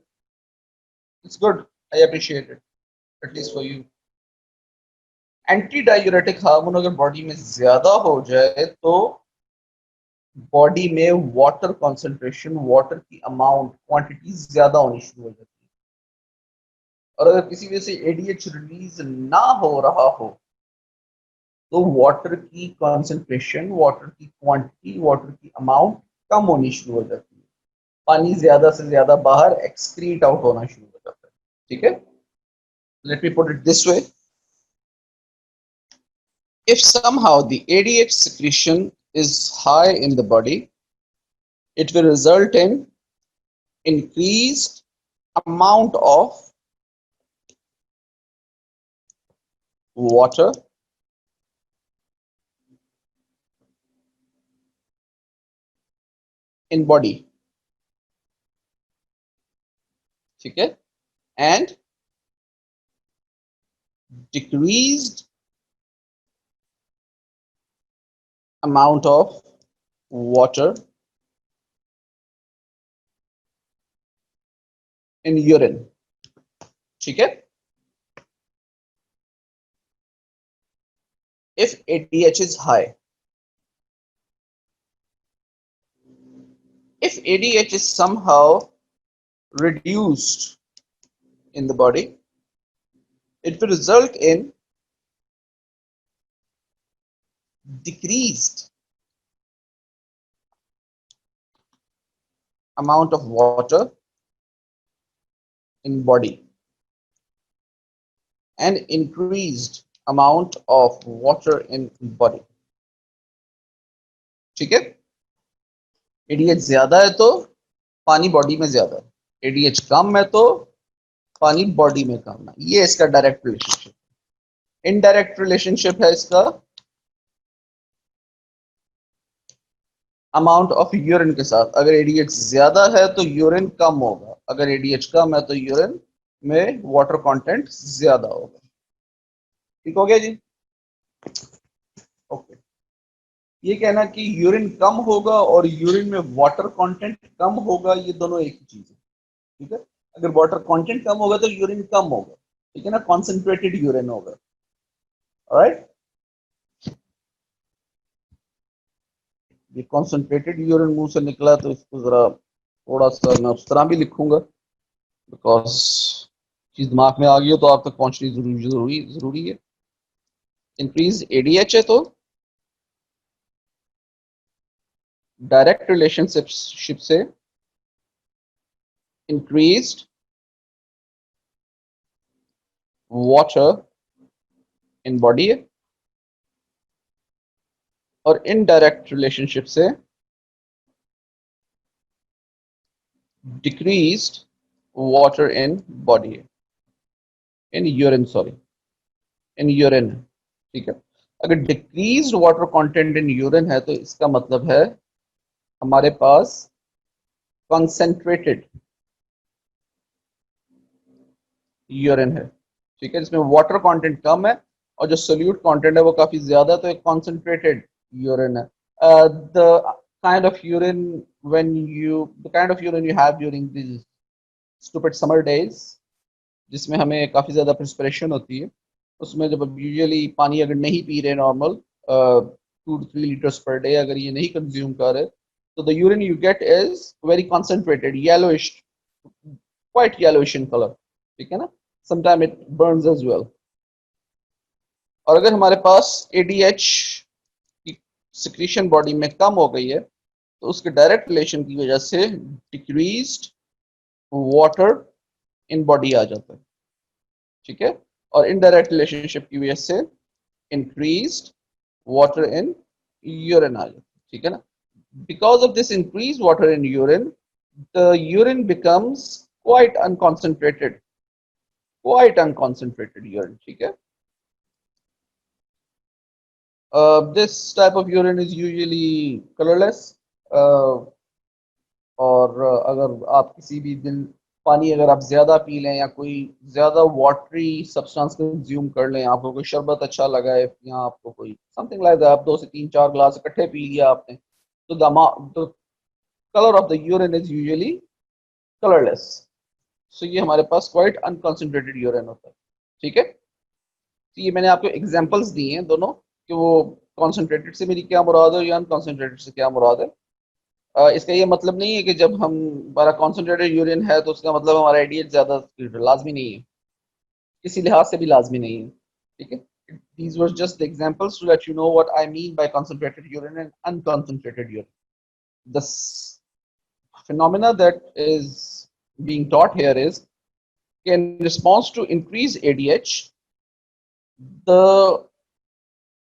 it's good, I appreciate it, at least for you. Anti diuretic hormone अगर बॉडी में ज्यादा हो जाए तो बॉडी में वाटर कंसंट्रेशन, वाटर की अमाउंट, क्वांटिटी ज्यादा होनी शुरू हो जाती है। और अगर किसी वजह से एडीएच रिलीज ना हो रहा हो तो वाटर की कंसंट्रेशन, वाटर की क्वांटिटी, वाटर की अमाउंट कम होनी शुरू हो जाती है, पानी ज्यादा से ज्यादा बाहर एक्सक्रीट आउट होना शुरू हो जाता है। ठीक है। Let me put it this way, if somehow the ADH secretion is high in the body, it will result in increased amount of water in body. ठीक है। And decreased amount of water in urine. ठीक है। If ADH is high, if ADH is somehow reduced in the body, it will result in decreased amount of water in body and increased amount of water in body. ठीक है, ADH ज्यादा है तो पानी body में ज्यादा है, ADH कम है तो पानी बॉडी में कम है। ये इसका डायरेक्ट रिलेशनशिप। इनडायरेक्ट रिलेशनशिप है इसका अमाउंट ऑफ यूरिन के साथ। अगर एडीएच ज्यादा है तो यूरिन कम होगा, अगर एडीएच कम है तो यूरिन में वाटर कंटेंट ज्यादा होगा। ठीक हो गया जी? ओके। ये कहना कि यूरिन कम होगा और यूरिन में वाटर कंटेंट कम होगा, ये दोनों एक ही चीज है। ठीक है, अगर वाटर कंटेंट कम होगा तो यूरिन कम होगा, ठीक है ना, कॉन्सेंट्रेटेड यूरिन होगा। ऑलराइट, ये कॉन्सेंट्रेटेड यूरिन मुंह से निकला तो इसको जरा थोड़ा सा मैं उस तरह भी लिखूंगा, बिकॉज चीज दिमाग में आ गई हो तो आप तक पहुंचनी जरूरी है। इंक्रीज एडीएच है तो डायरेक्ट रिलेशनशिप से इंक्रीज्ड वाटर इन बॉडी है, और इनडायरेक्ट रिलेशनशिप से डिक्रीज्ड वाटर इन बॉडी है, in urine, sorry, in urine. ठीक है, अगर decreased water content in urine है तो इसका मतलब है हमारे पास कॉन्सेंट्रेटेड यूरिन है। ठीक है, जिसमें वाटर कंटेंट कम है और जो सोल्यूट कंटेंट है वो काफी ज्यादा है, तो एक कॉन्सेंट्रेटेड यूरिन है। The kind of urine the kind of urine you have during this stupid summer days, जिसमें हमें काफी ज्यादा प्रिस्पिरेशन होती है, उसमें जब यूजुअली पानी अगर नहीं पी रहे normal 2 to 3 liters per day, अगर ये नहीं कंज्यूम कर रहे, तो the urine you get is very concentrated, yellowish, quite yellowish in colour. ठीक है ना, sometime it burns as well. और अगर हमारे पास एडीएच की सिक्रीशन बॉडी में कम हो गई है तो उसके डायरेक्ट रिलेशन की वजह से डिक्रीज्ड वाटर इन बॉडी आ जाता है। ठीक है, और इनडायरेक्ट रिलेशनशिप की वजह से इंक्रीज्ड वाटर इन यूरिन आ जाता है। ठीक है ना, because of this increase water in urine, the urine becomes quite unconcentrated urine. ठीक है, this type of urine is usually colorless, और अगर आप किसी भी दिन पानी अगर आप ज्यादा पी लें या कोई ज्यादा वाटरी सब्सटेंस कंज्यूम कर लें, आपको कोई शरबत अच्छा लगा है या आपको कोई समथिंग लाइक दैट, आप 2 से 3 4 ग्लास इकट्ठे पी लिया आपने, तो the colour of the urine is usually colourless. So ये हमारे पास क्वाइट अनकॉन्सेंट्रेटेड यूरिन होता है। ठीक है, तो ये मैंने आपको एग्जांपल्स दिए हैं दोनों, कि वो कॉन्सेंट्रेटेड से मेरी क्या मुराद है या अनकॉन्सेंट्रेटेड से क्या मुराद है। इसका ये मतलब नहीं है कि जब हम हमारा कॉन्सेंट्रेटेड यूरिन है तो उसका मतलब हमारा एडीएच ज्यादा, लाजमी नहीं है, किसी लिहाज से भी लाजमी नहीं है। ठीक है, these were just the examples to let you know what I mean by concentrated urine and unconcentrated urine. The phenomena that is being taught here is, in response to increased ADH, the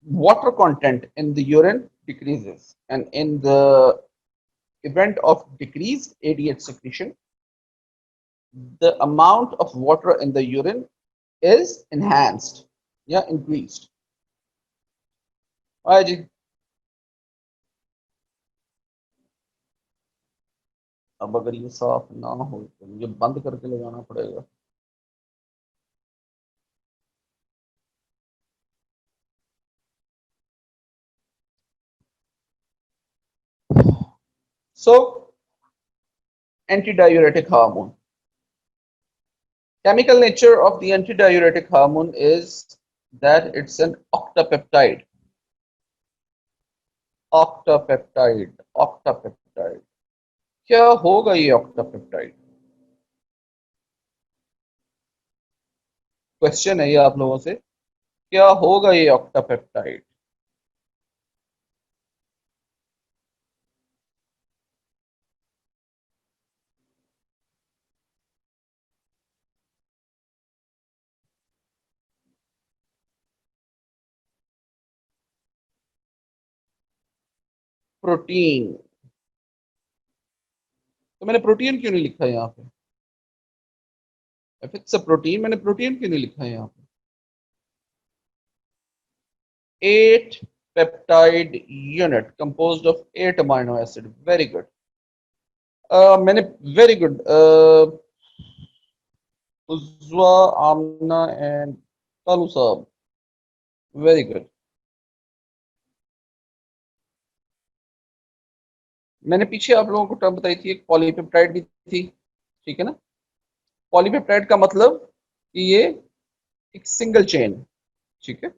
water content in the urine decreases, and in the event of decreased ADH secretion, the amount of water in the urine is enhanced, yeah, increased. हाँ जी, अब अगर ये साफ ना हो तो मुझे बंद करके लगाना पड़ेगा। So, antidiuretic hormone. Chemical nature of the antidiuretic hormone is that it's an octapeptide. Octapeptide, octapeptide. क्या होगा ये octapeptide? क्वेश्चन है ये आप लोगों से, क्या होगा ये octapeptide? प्रोटीन, तो मैंने प्रोटीन क्यों नहीं लिखा है यहाँ पे? इफ इट्स अ प्रोटीन, मैंने प्रोटीन क्यों नहीं लिखा है यहाँ पे? 8 peptide unit composed of 8 amino acid, very good. मैंने very good Ujwa, Amna and Kalu साहब, वेरी गुड। मैंने पीछे आप लोगों को टर्म बताई थी, एक पॉलीपेप्टाइड भी थी, ठीक है ना? पॉलीपेप्टाइड का मतलब कि ये एक सिंगल चेन, ठीक है,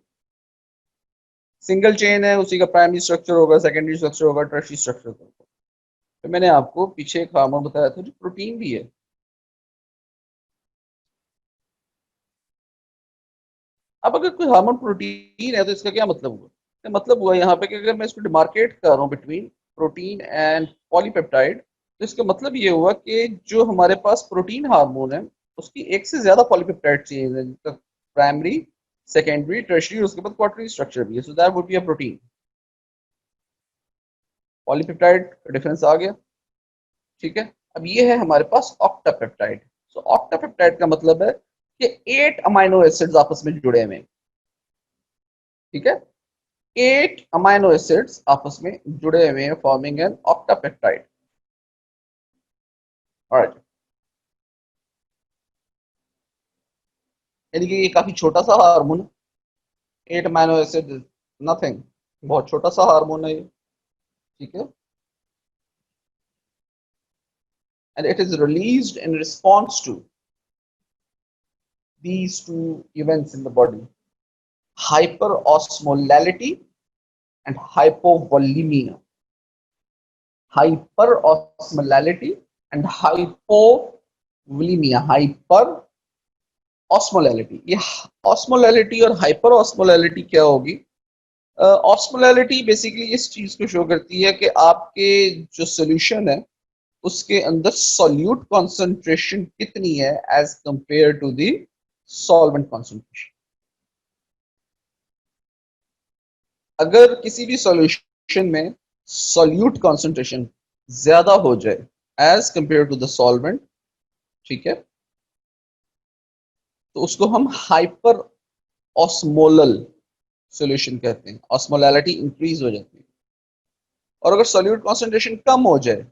सिंगल चेन है, उसी का प्राइमरी स्ट्रक्चर होगा, सेकेंडरी स्ट्रक्चर होगा, टर्शियरी स्ट्रक्चर होगा। तो मैंने आपको पीछे एक हार्मोन बताया था जो प्रोटीन भी है। अब अगर कोई हार्मोन प्रोटीन है तो इसका क्या मतलब हुआ? मतलब हुआ यहाँ पे कि अगर मैं इसको डिमार्केट कर रहा हूँ बिटवीन प्रोटीन एंड पॉलीपेप्टाइड, तो इसका मतलब ये हुआ कि जो हमारे पास प्रोटीन हार्मोन है उसकी एक से ज्यादा पॉलीपेप्टाइड चेन है, जिसका प्राइमरी, सेकेंडरी, टर्शियरी, उसके बाद क्वार्टररी स्ट्रक्चर भी है, so that would be a protein. Polypeptide का डिफरेंस आ गया, ठीक है। अब ये है हमारे पास ऑक्टापेप्टाइड। सो ऑक्टापेप्टाइड का मतलब है कि 8 अमाइनो एसिड्स आपस में जुड़े हुए हैं, ठीक है, 8 अमाइनो एसिड्स आपस में जुड़े हुए हैं, फॉर्मिंग एन ऑक्टापेप्टाइड। ऑलराइट, यानी कि ये काफी छोटा सा हार्मोन है, 8 अमाइनो एसिड, नथिंग, बहुत छोटा सा हार्मोन है ये, ठीक है। And it is released in response to these two events in the body: hyperosmolality and hypovolemia. Hyperosmolality and hypovolemia. Hyper osmolality, ये ऑस्मोलैलिटी और हाइपर ऑस्मोलैलिटी क्या होगी? ऑस्मोलैलिटी बेसिकली इस चीज को शो करती है कि आपके जो सोल्यूशन है उसके अंदर सॉल्यूट कॉन्सेंट्रेशन कितनी है as compare to the solvent concentration. अगर किसी भी सॉल्यूशन में सॉल्यूट कॉन्सेंट्रेशन ज्यादा हो जाए as compare to the solvent, ठीक है, तो उसको हम हाइपर ऑस्मोलल सॉल्यूशन कहते हैं, ऑस्मोलैलिटी इंक्रीज हो जाती है। और अगर सॉल्यूट कॉन्सेंट्रेशन कम हो जाए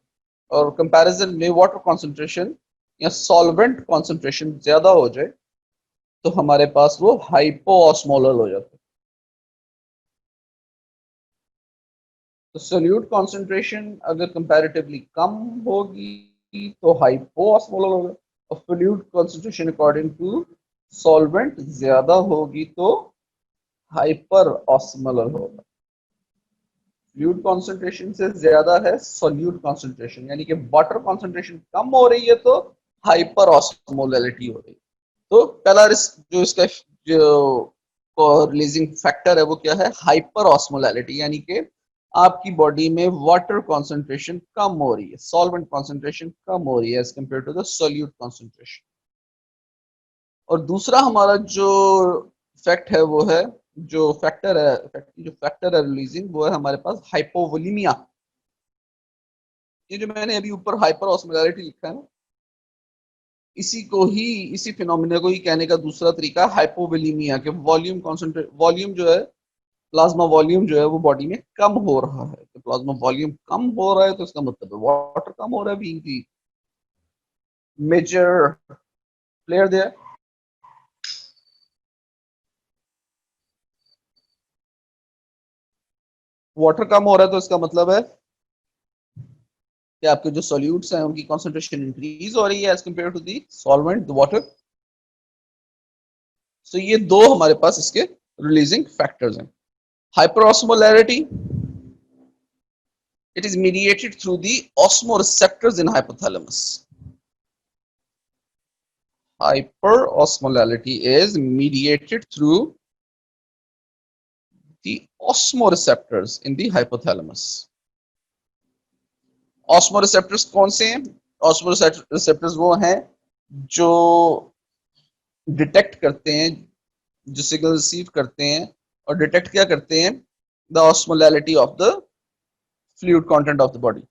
और कंपैरिजन में वाटर कॉन्सेंट्रेशन या सॉल्वेंट कॉन्सेंट्रेशन ज्यादा हो जाए, तो हमारे पास वो हाइपो ऑस्मोलल हो जाता है। तो सोल्यूट कॉन्सेंट्रेशन अगर कंपैरेटिवली कम होगी तो हाइपोऑस्मोलर होगा, और solute concentration according to solvent ज्यादा होगी तो हाइपर ऑस्मोलर होगा। फ्लूइड कॉन्सेंट्रेशन से ज्यादा है सोल्यूट कॉन्सेंट्रेशन, यानी कि वाटर कॉन्सेंट्रेशन कम हो रही है तो हाइपर ऑस्मोलैलिटी हो रही है। तो पहला जो इसका जो रिलीजिंग फैक्टर है वो क्या है? हाइपर ऑस्मोलैलिटी, यानी कि आपकी बॉडी में वाटर कॉन्सेंट्रेशन कम हो रही है, सॉल्वेंट कॉन्सेंट्रेशन कम हो रही है as compare to the solute concentration. और दूसरा हमारा जो फैक्ट है वो है, जो फैक्टर है रिलीजिंग, वो है हमारे पास हाइपोवोलीमिया। ये जो मैंने अभी ऊपर हाइपर ऑस्मोलैरिटी लिखा है ना, इसी को ही, इसी फिनोमिना को ही कहने का दूसरा तरीका हाइपोवोलीमिया के वॉल्यूम जो है, प्लाज्मा वॉल्यूम जो है वो बॉडी में कम हो रहा है। तो प्लाज्मा वॉल्यूम कम हो रहा है तो इसका मतलब है वाटर कम हो रहा है, being the major player there. Water कम हो रहा है तो इसका मतलब है कि आपके जो सॉल्यूट्स हैं उनकी कॉन्सेंट्रेशन इंक्रीज हो रही है as compare to the solvent, the water. So ये दो हमारे पास इसके रिलीजिंग फैक्टर्स हैं। हाइपरऑस्मोलैरिटी, it is mediated through the osmoreceptors in hypothalamus. Hyperosmolality is mediated through the osmoreceptors in the hypothalamus. Osmoreceptors कौन से हैं? Osmoreceptors वो हैं जो डिटेक्ट करते हैं, जो सिग्नल रिसीव करते हैं और डिटेक्ट क्या करते हैं? The osmolality of the fluid content of the body.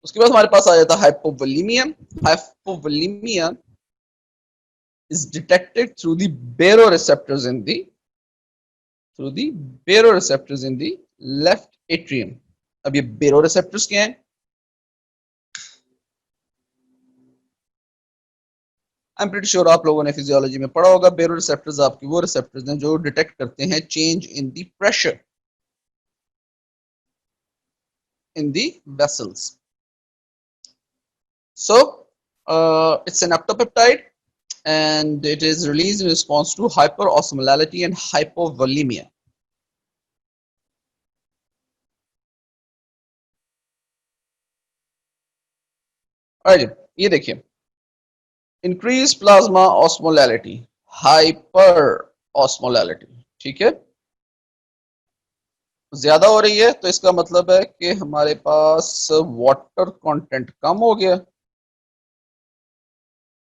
उसके बाद हमारे पास आ जाता है hypovolemia. Hypovolemia is detected through the baroreceptors in the left atrium. अब ये baroreceptors क्या हैं? आई एम प्रीटी श्योर आप लोगों ने फिजियोलॉजी में पढ़ा होगा. बेरोरिसेप्टर्स आपकी वो रिसेप्टर्स हैं जो डिटेक्ट करते हैं change in the pressure in the vessels. So it's an eptopeptide and it is released in response to hyperosmolality and hypovolemia. Alright, ये देखिए increase plasma osmolality, hyper osmolality. ठीक है, ज्यादा हो रही है तो इसका मतलब है कि हमारे पास वाटर कंटेंट कम हो गया.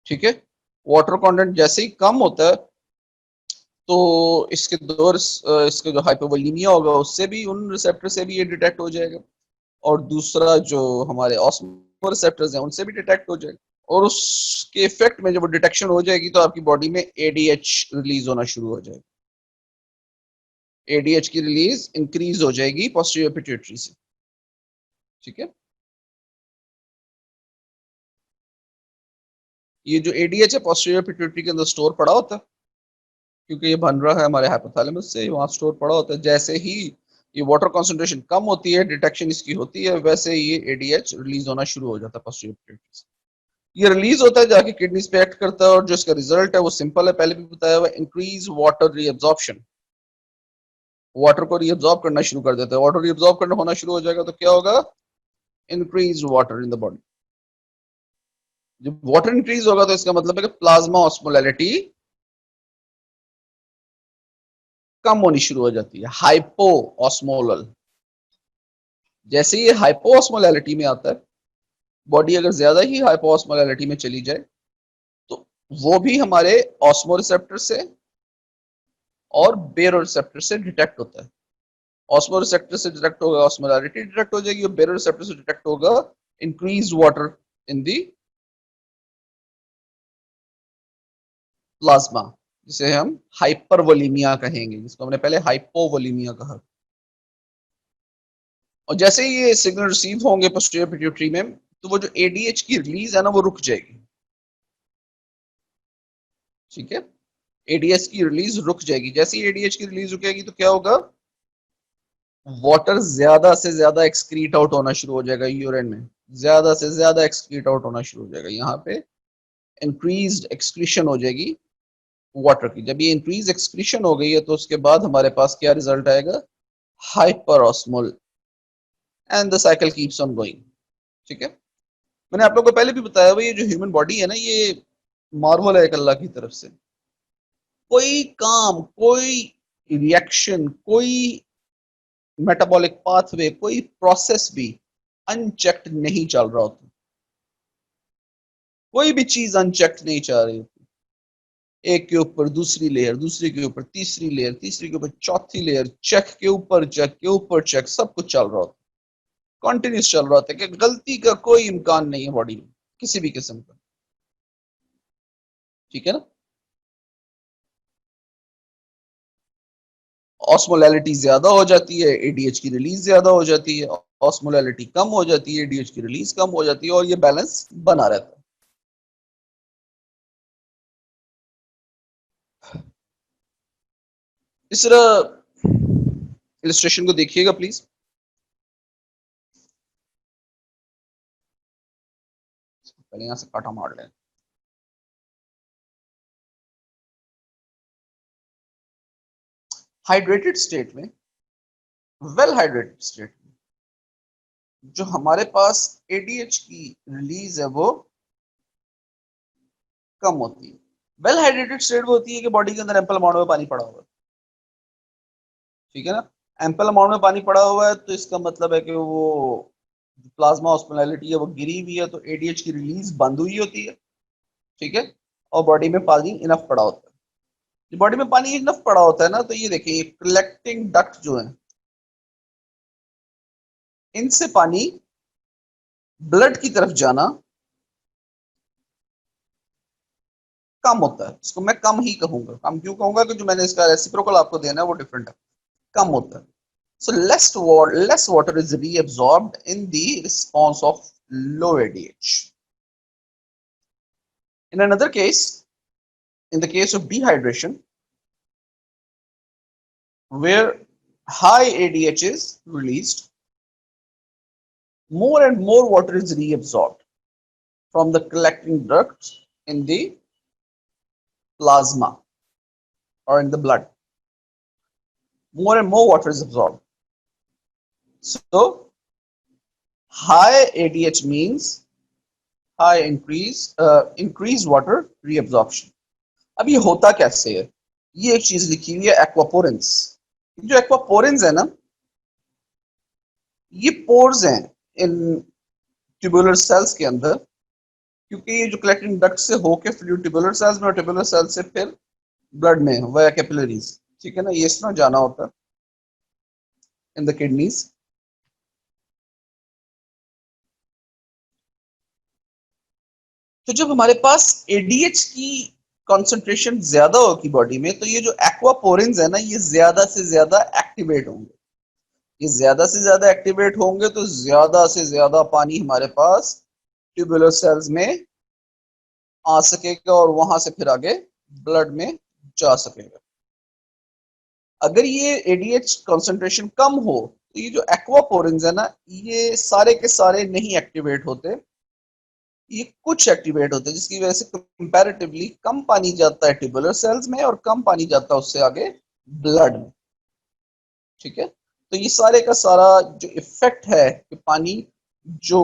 ठीक है, वाटर कंटेंट जैसे ही कम होता है तो इसके इसके जो हाइपोवोलेमिया होगा उससे भी, उन रिसेप्टर से भी ये डिटेक्ट हो जाएगा, और दूसरा जो हमारे ऑस्मो रिसेप्टर्स हैं उनसे भी डिटेक्ट हो जाएगा, और उसके इफेक्ट में जब वो डिटेक्शन हो जाएगी तो आपकी बॉडी में एडीएच रिलीज होना शुरू हो जाएगा. एडीएच की रिलीज इंक्रीज हो जाएगी पोस्टीरियर पिट्यूटरी से. ठीक है, ये जो एडीएच है पोस्टीरियर पिट्यूटरी के अंदर स्टोर पड़ा होता है, क्योंकि ये बन रहा है हमारे हाइपोथैलेमस से, वहां स्टोर पड़ा होता है. जैसे ही ये वाटर कंसंट्रेशन कम होती है, डिटेक्शन इसकी होती है, वैसे ये एडीएच रिलीज होना शुरू हो जाता है पोस्टीरियर पिट्यूटरी से. ये रिलीज होता है जाके किडनीज पे एक्ट करता है, और जो इसका रिजल्ट है वो सिंपल है, पहले भी बताया हुआ, इंक्रीज वाटर रीअब्जॉर्प्शन. वाटर को रीअब्जॉर्ब करना शुरू कर देता है. वाटर रीअब्जॉर्ब करना होना शुरू हो जाएगा तो क्या होगा? Increase water in the body. जब वाटर इंक्रीज होगा तो इसका मतलब है कि प्लाज्मा ऑस्मोलैलिटी कम होनी शुरू हो जाती है, हाइपो ऑस्मोलल. जैसे ये हाइपो ऑस्मोलैलिटी में आता है, बॉडी अगर ज्यादा ही हाइपो ऑस्मोलैलिटी में चली जाए तो वो भी हमारे ऑस्मो रिसेप्टर से और बेरो रिसेप्टर से डिटेक्ट होता है. ऑस्मो रिसेप्टर से डिटेक्ट होगा ऑस्मोलैलिटी डिटेक्ट हो जाएगी, और बेरो रिसेप्टर से डिटेक्ट होगा इंक्रीज वाटर इन दी प्लाज्मा, जिसे हम हाइपरवोलेमिया कहेंगे, जिसको हमने पहले हाइपोवोलेमिया कहा. और जैसे ही ये सिग्नल रिसीव होंगे पोस्टीरियर पिट्यूटरी में, तो वो जो एडीएच की रिलीज है ना, वो रुक जाएगी. ठीक है, एडीएच की रिलीज रुक जाएगी. जैसे ही एडीएच की रिलीज रुकेगी तो क्या होगा? वाटर ज्यादा से ज्यादा एक्सक्रीट आउट होना शुरू हो जाएगा यूरिन में, ज्यादा से ज्यादा एक्सक्रीट आउट होना शुरू हो जाएगा. यहाँ पे इंक्रीज्ड एक्सक्रीशन हो जाएगी वाटर की. जब ये इंक्रीज एक्सक्रीशन हो गई है तो उसके बाद हमारे पास क्या रिजल्ट आएगा? Hyper osmole, and the cycle keeps on going. ठीक है, मैंने आप लोगों को पहले भी बताया हुआ, ये जो ह्यूमन बॉडी है ना, ये मार्वल है एक अल्लाह की तरफ से. कोई काम, कोई रिएक्शन, कोई मेटाबॉलिक पाथवे, कोई प्रोसेस भी अनचेक्ड नहीं चल रहा होता. कोई भी चीज अनचेक्ड नहीं चल रही होती. एक के ऊपर दूसरी लेयर, दूसरी के ऊपर तीसरी लेयर, तीसरी के ऊपर चौथी लेयर, चेक के ऊपर चेक के ऊपर चेक, सब कुछ चल रहा होता है, कंटिन्यूस चल रहा होता है, कि गलती का कोई इम्कान नहीं है बॉडी में किसी भी किस्म का. ठीक है ना. ऑस्मोलैलिटी ज्यादा हो जाती है, एडीएच की रिलीज ज्यादा हो जाती है. ऑस्मोलैलिटी कम हो जाती है, एडीएच की रिलीज कम हो जाती है, और ये बैलेंस बना रहता है. इस तरह इलस्ट्रेशन को देखिएगा प्लीज. पहले यहां से काटा मार लें. हाइड्रेटेड स्टेट में, वेल हाइड्रेटेड स्टेट में, जो हमारे पास एडीएच की रिलीज है वो कम होती है. वेल हाइड्रेटेड स्टेट वो होती है कि बॉडी के अंदर एम्पल अमाउंट में पानी पड़ा हुआ है. ठीक है ना, एम्पल अमाउंट में पानी पड़ा हुआ है तो इसका मतलब है कि वो प्लाज्मा ऑस्मोलैलिटी है वो गिरी हुई है, तो एडीएच की रिलीज बंद हुई होती है. ठीक है, और बॉडी में पानी इनफ पड़ा होता है. बॉडी में पानी इनफ पड़ा होता है ना, तो ये देखिए कलेक्टिंग डक्ट जो है, इनसे पानी ब्लड की तरफ जाना कम होता है। इसको मैं कम ही कहूंगा। कम क्यों कहूंगा कि जो मैंने इसका रेसिप्रोकल आपको देना है वो डिफरेंट है, कम होता है। So less water is reabsorbed in the response of low ADH. In another case, in the case of dehydration, where high ADH is released, more and more water is reabsorbed from the collecting ducts in the plasma or in the blood. More and more water is absorbed. So high ADH means high increased water reabsorption. अब ये होता कैसे है? ये एक चीज लिखी हुई है एक्वापोरेंस। जो एक्वापोरेंस है ना, ये पोर्स हैं इन ट्यूबुलर सेल्स के अंदर, क्योंकि ये जो कलेक्टिंग डक्ट से होके फ्लूइड ट्यूबुलर सेल्स में और ट्यूबुलर सेल से फिर ब्लड में वाया कैपिलरीज, ठीक है ना, ये इसमें जाना होता है इन द किडनीज। तो जब हमारे पास एडीएच की कॉन्सेंट्रेशन ज्यादा होगी बॉडी में, तो ये जो एक्वापोरेंस है ना, ये ज्यादा से ज्यादा एक्टिवेट होंगे। ये ज्यादा से ज्यादा एक्टिवेट होंगे तो ज्यादा से ज्यादा पानी हमारे पास ट्यूबुलर सेल्स में आ सकेगा और वहां से फिर आगे ब्लड में जा सकेगा। अगर ये एडीएच कंसंट्रेशन कम हो तो ये जो एक्वापोरेंस है ना, ये सारे के सारे नहीं एक्टिवेट होते, ये कुछ एक्टिवेट होते हैं, जिसकी वजह से कंपैरेटिवली कम पानी जाता है ट्यूबुलर सेल्स में और कम पानी जाता है उससे आगे ब्लड में। ठीक है, तो ये सारे का सारा जो इफेक्ट है कि पानी जो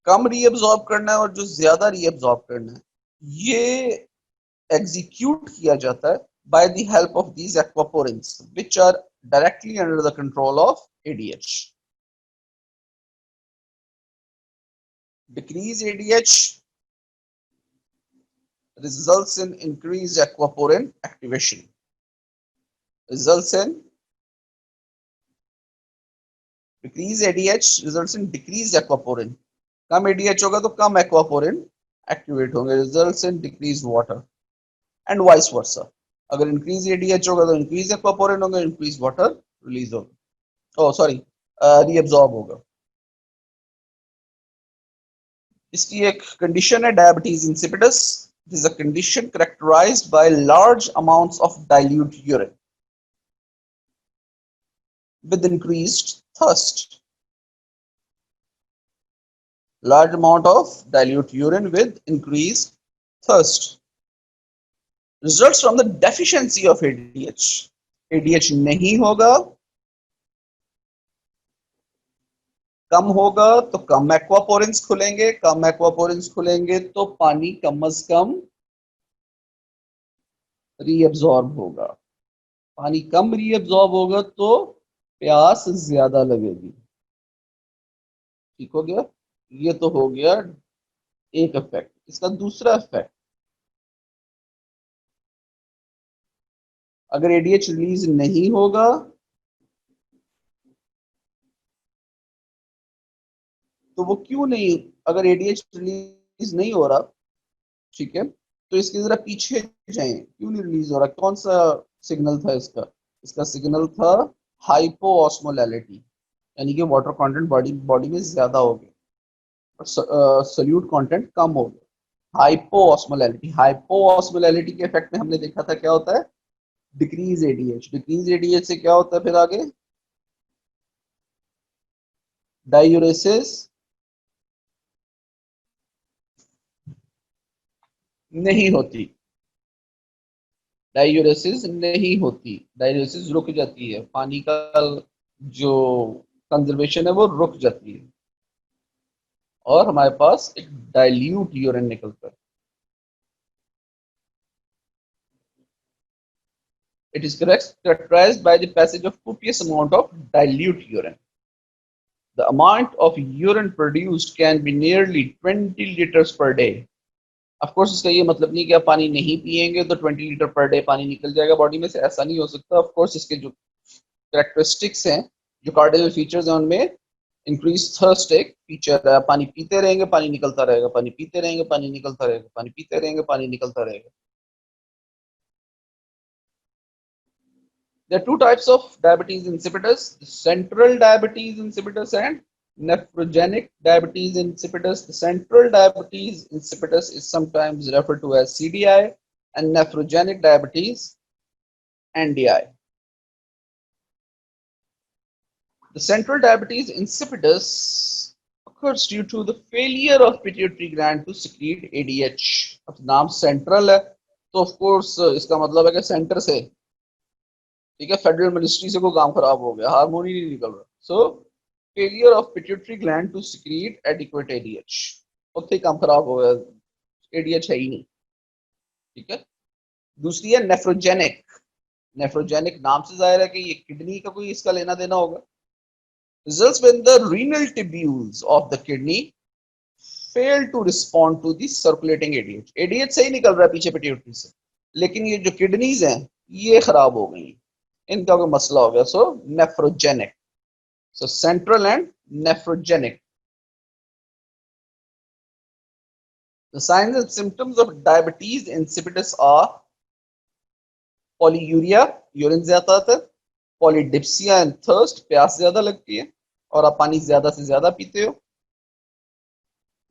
कम रीअब्सॉर्ब करना है और जो ज्यादा रीअब्सॉर्ब करना है, ये एग्जीक्यूट किया जाता है by the help of these aquaporins, which are directly under the control of ADH. Decreased ADH results in increased aquaporin activation. Results in decreased ADH results in decreased aquaporin. Come ADH होगा तो कम aquaporin activate होंगे, results in decreased water and vice versa. अगर increase ADH होगा तो increase एक्वापोरेन होगा, increase water release होगा, ओ sorry reabsorb होगा। इसकी एक कंडीशन है diabetes insipidus. It is a condition characterized by large amounts of dilute urine with increased thirst. Large amount of dilute urine with increased thirst results from the deficiency of ADH. ADH नहीं होगा, कम होगा तो कम एक्वापोरेंस खुलेंगे, कम एक्वापोरेंस खुलेंगे तो पानी कम अज कम reabsorb होगा। पानी कम रीअब्सॉर्ब होगा तो प्यास ज्यादा लगेगी। ठीक हो गया, ये तो हो गया एक इफेक्ट। इसका दूसरा इफेक्ट, अगर एडीएच रिलीज नहीं होगा तो वो क्यों नहीं, अगर एडीएच रिलीज नहीं हो रहा, ठीक है, तो इसके जरा पीछे जाएं, क्यों नहीं रिलीज हो रहा, कौन सा सिग्नल था इसका? इसका सिग्नल था हाइपोऑस्मोलैलिटी, यानी कि वाटर कंटेंट बॉडी बॉडी में ज्यादा हो गया और सोल्यूट कंटेंट कम हो गया। हाइपोऑस्मोलैलिटी, हाइपोऑस्मोलैलिटी के इफेक्ट में हमने देखा था क्या होता है, डिक्रीज एडीएच। डिक्रीज एडीएच से क्या होता है फिर आगे, डायूरेसिस नहीं होती, डायूरेसिस नहीं होती, डायूरेसिस रुक जाती है, पानी का जो कंजर्वेशन है वो रुक जाती है और हमारे पास एक डाइल्यूट यूरिन निकलता है। It is characterized by the passage of copious amount of dilute urine. The amount of urine produced can be nearly 20 liters per day. Of course इसका ये मतलब नहीं कि आप पानी नहीं पिएंगे तो 20 लीटर पर डे पानी निकल जाएगा बॉडी में से, ऐसा नहीं हो सकता। ऑफ कोर्स इसके जो कैरेक्टरिस्टिक्स हैं, जो कार्डिनल फीचर्स हैं, उनमें इंक्रीज थर्स्ट एक फीचर है। पानी पीते रहेंगे पानी निकलता रहेगा, पानी पीते रहेंगे पानी निकलता रहेगा, पानी पीते रहेंगे पानी निकलता रहेगा। There are two types of diabetes insipidus: the central diabetes insipidus and nephrogenic diabetes insipidus. The central diabetes insipidus is sometimes referred to as CDI, and nephrogenic diabetes NDI. The central diabetes insipidus occurs due to the failure of pituitary gland to secrete ADH. अब नाम central है तो of course इसका मतलब है कि center से, ठीक है, फेडरल मिनिस्ट्री से कोई काम खराब हो गया, हार्मोन ही नहीं निकल रहा। So failure of pituitary gland to secrete adequate ADH, उससे काम खराब हो गया, एडीएच है ही नहीं, ठीक है। दूसरी है नेफ्रोजेनिक। नेफ्रोजेनिक नाम से जाहिर है कि ये किडनी का कोई इसका लेना देना होगा। Results when the renal tubules of the kidney fail to respond to the circulating ADH. ADH से ही निकल रहा है पीछे पिट्यूटरी से, लेकिन ये जो किडनीज हैं ये खराब हो गई, इनका कोई मसला हो गया। So nephrogenic, so central and nephrogenic. The signs and symptoms of diabetes insipidus are polyuria, urine ज्यादा आता है, polydipsia and thirst, प्यास ज्यादा लगती है और आप पानी ज्यादा से ज्यादा पीते हो,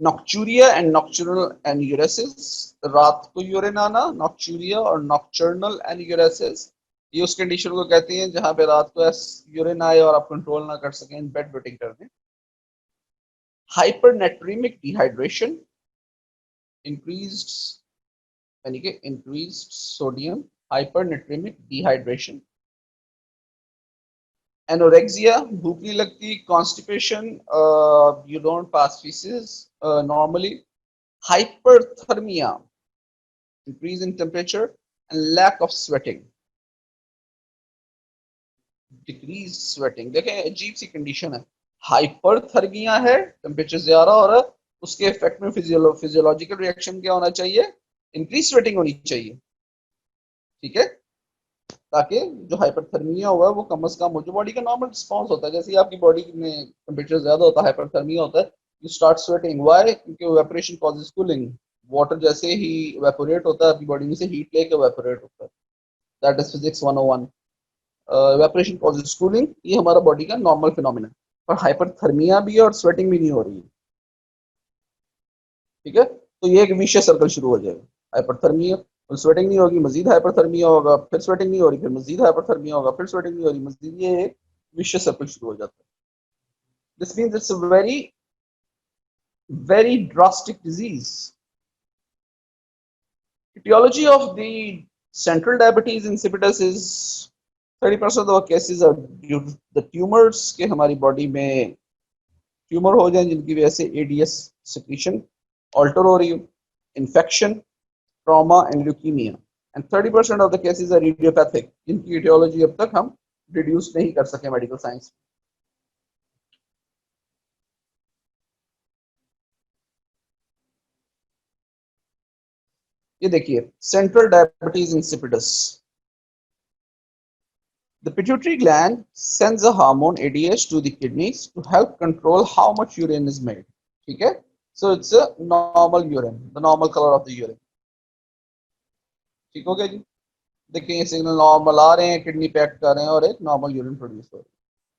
nocturia and nocturnal enuresis, रात को यूरिन आना, nocturia और nocturnal enuresis, ये उस कंडीशन को कहते हैं जहां पे रात को यूरिन आए और आप कंट्रोल ना कर सकें, बेड वेटिंग कर दें। हाइपरनेट्रीमिक डिहाइड्रेशन, increased यानी कि increased sodium, hypernatremic dehydration, anorexia, भूख नहीं लगती, constipation, you don't pass feces normally, hyperthermia, increase in temperature, and lack of sweating, decreased sweating। देखें अजीब सी कंडीशन है, हाइपरथर्मिया है, टेम्परेचर ज्यादा हो रहा है, उसके इफेक्ट में फिजियोलॉजिकल रिएक्शन क्या होना चाहिए, इंक्रीज स्वेटिंग होनी चाहिए, ठीक है, ताकि जो हाइपरथर्मिया हुआ है वो कम से कम हो। जो बॉडी का नॉर्मल रिस्पॉन्स होता है, जैसे ही आपकी बॉडी में टेम्परेचर ज्यादा होता है, हाइपरथर्मिया होता है, यू स्टार्ट स्वेटिंग। व्हाई? क्योंकि इवेपोरेशन कॉजेस कूलिंग, वाटर जैसे ही इवेपोरेट होता है आपकी बॉडी में से हीट लेके इवेपोरेट होता है, that is physics 101। Evaporation causes cooling, ये हमारा बॉडी का नॉर्मल फिनोमिना, पर हाइपरथर्मिया भी है और स्वेटिंग भी नहीं हो रही है, ठीक है, तो ये एक विशियस सर्कल शुरू हो जाएगा। हाइपरथर्मिया, स्वेटिंग नहीं होगी, मजीद हाइपरथर्मिया होगा, फिर स्वेटिंग नहीं हो रही, फिर मजीद हाइपरथर्मिया होगा, फिर स्वेटिंग नहीं हो रही, मजीद, ये एक विशियस सर्कल शुरू हो जाता है। This means it's a very very drastic disease. etiology of the central diabetes insipidus is 30% of cases are due to the tumors, के हमारी बॉडी में ट्यूमर हो जाए जिनकी वजह से एडीएस सिक्रीशन ऑल्टर हो रही हो, infection, trauma and leukemia, and 30% of the cases are idiopathic, जिनकी etiology अब तक हम डिड्यूस नहीं कर सके मेडिकल साइंस। ये देखिए central diabetes insipidus, the pituitary gland sends a hormone ADH to the kidneys to help control how much urine is made, ठीक है, so it's a normal urine, the normal color of the urine, ठीक हो गया जी। देखिए ये signal normal आ रहे हैं, kidney पे एक्ट कर रहे हैं और एक नॉर्मल यूरिन प्रोड्यूस हो रही है।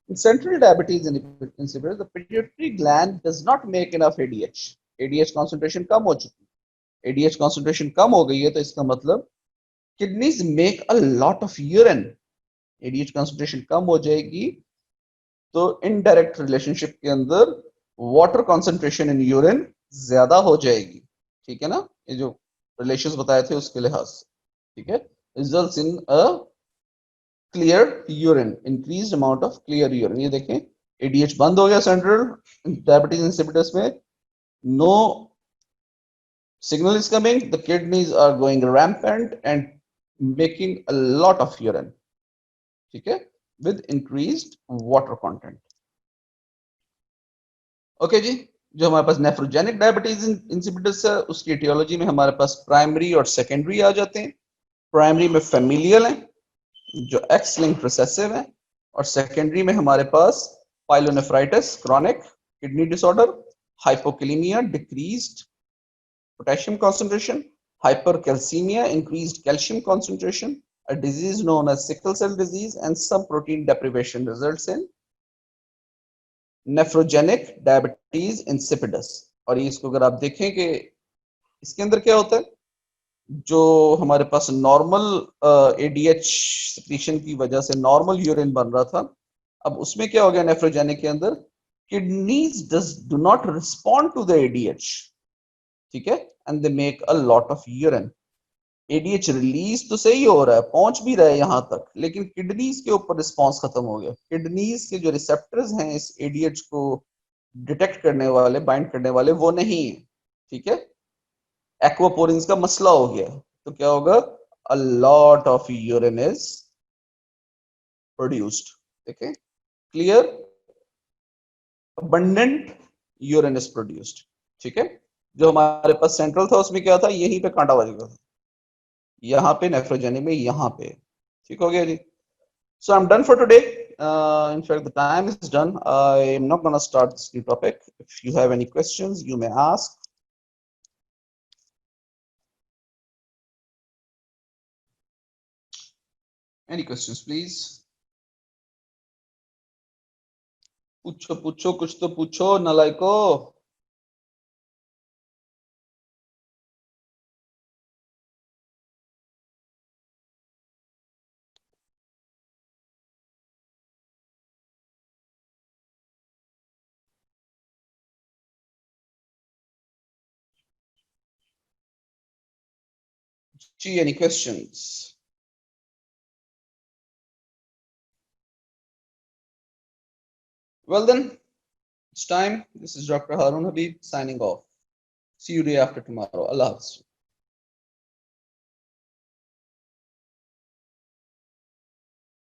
In central diabetes insipidus, the pituitary gland does not make enough ADH. ADH concentration कम हो चुकी है, ADH concentration कम हो गई है, तो इसका मतलब kidneys make a lot of urine. ADH concentration कम हो जाएगी तो इनडायरेक्ट रिलेशनशिप के अंदर वाटर concentration in urine ज्यादा हो जाएगी, ठीक है ना, ये जो रिलेशंस बताए थे उसके लिहाज से, ठीक है, results in a clear urine, increased amount of clear urine। ये देखें ADH बंद हो गया सेंट्रल डायबिटीज इंसिपिडस में, no signal is coming, the kidneys are going rampant and making a lot of urine, ठीक है, with increased water content। Okay जी, जो हमारे पास नेफ्रोजेनिक डायबिटीज इंसिपिडस है, उसकी एटियोलॉजी में हमारे पास प्राइमरी और सेकेंडरी आ जाते हैं। प्राइमरी में फेमिलियल है जो एक्स लिंक्ड रिसेसिव है, और सेकेंडरी में हमारे पास pyelonephritis chronic kidney disorder, hypokalemia decreased potassium concentration, hypercalcemia increased calcium concentration, a disease known as sickle cell disease, and some protein deprivation results in nephrogenic diabetes insipidus। और ये इसको अगर आप देखें कि इसके अंदर क्या होता है, जो हमारे पास नॉर्मल एडीएच सिक्रीशन की वजह से नॉर्मल यूरिन बन रहा था, अब उसमें क्या हो गया नेफ्रोजेनिक के अंदर, kidneys do not respond to the ADH, ठीक है, and they make a lot of urine. ADH release तो सही हो रहा है, पहुंच भी रहा है यहां तक, लेकिन किडनीज के ऊपर रिस्पांस खत्म हो गया। किडनीज के जो रिसेप्टर्स हैं इस एडीएच को डिटेक्ट करने वाले, बाइंड करने वाले, वो नहीं है, ठीक है। एक्वापोरिन्स का मसला हो गया, तो क्या होगा, अ lot of urine is produced, ठीक है, clear, abundant urine is produced, ठीक है। जो हमारे पास सेंट्रल था उसमें क्या था, यहीं पे कांटा बज गया था, यहाँ पे नेफ्रोजेनिक में यहाँ पे, ठीक हो गया जी। So I'm done for today. In fact, the time is done. I am not going to start this new topic. If you have any questions, you may ask. Any questions, please? पूछो पूछो, कुछ तो पूछो नालायको। Gee, any questions? Well then, it's time. This is Dr. Harun Habib signing off. See you day after tomorrow. Allah Hafiz.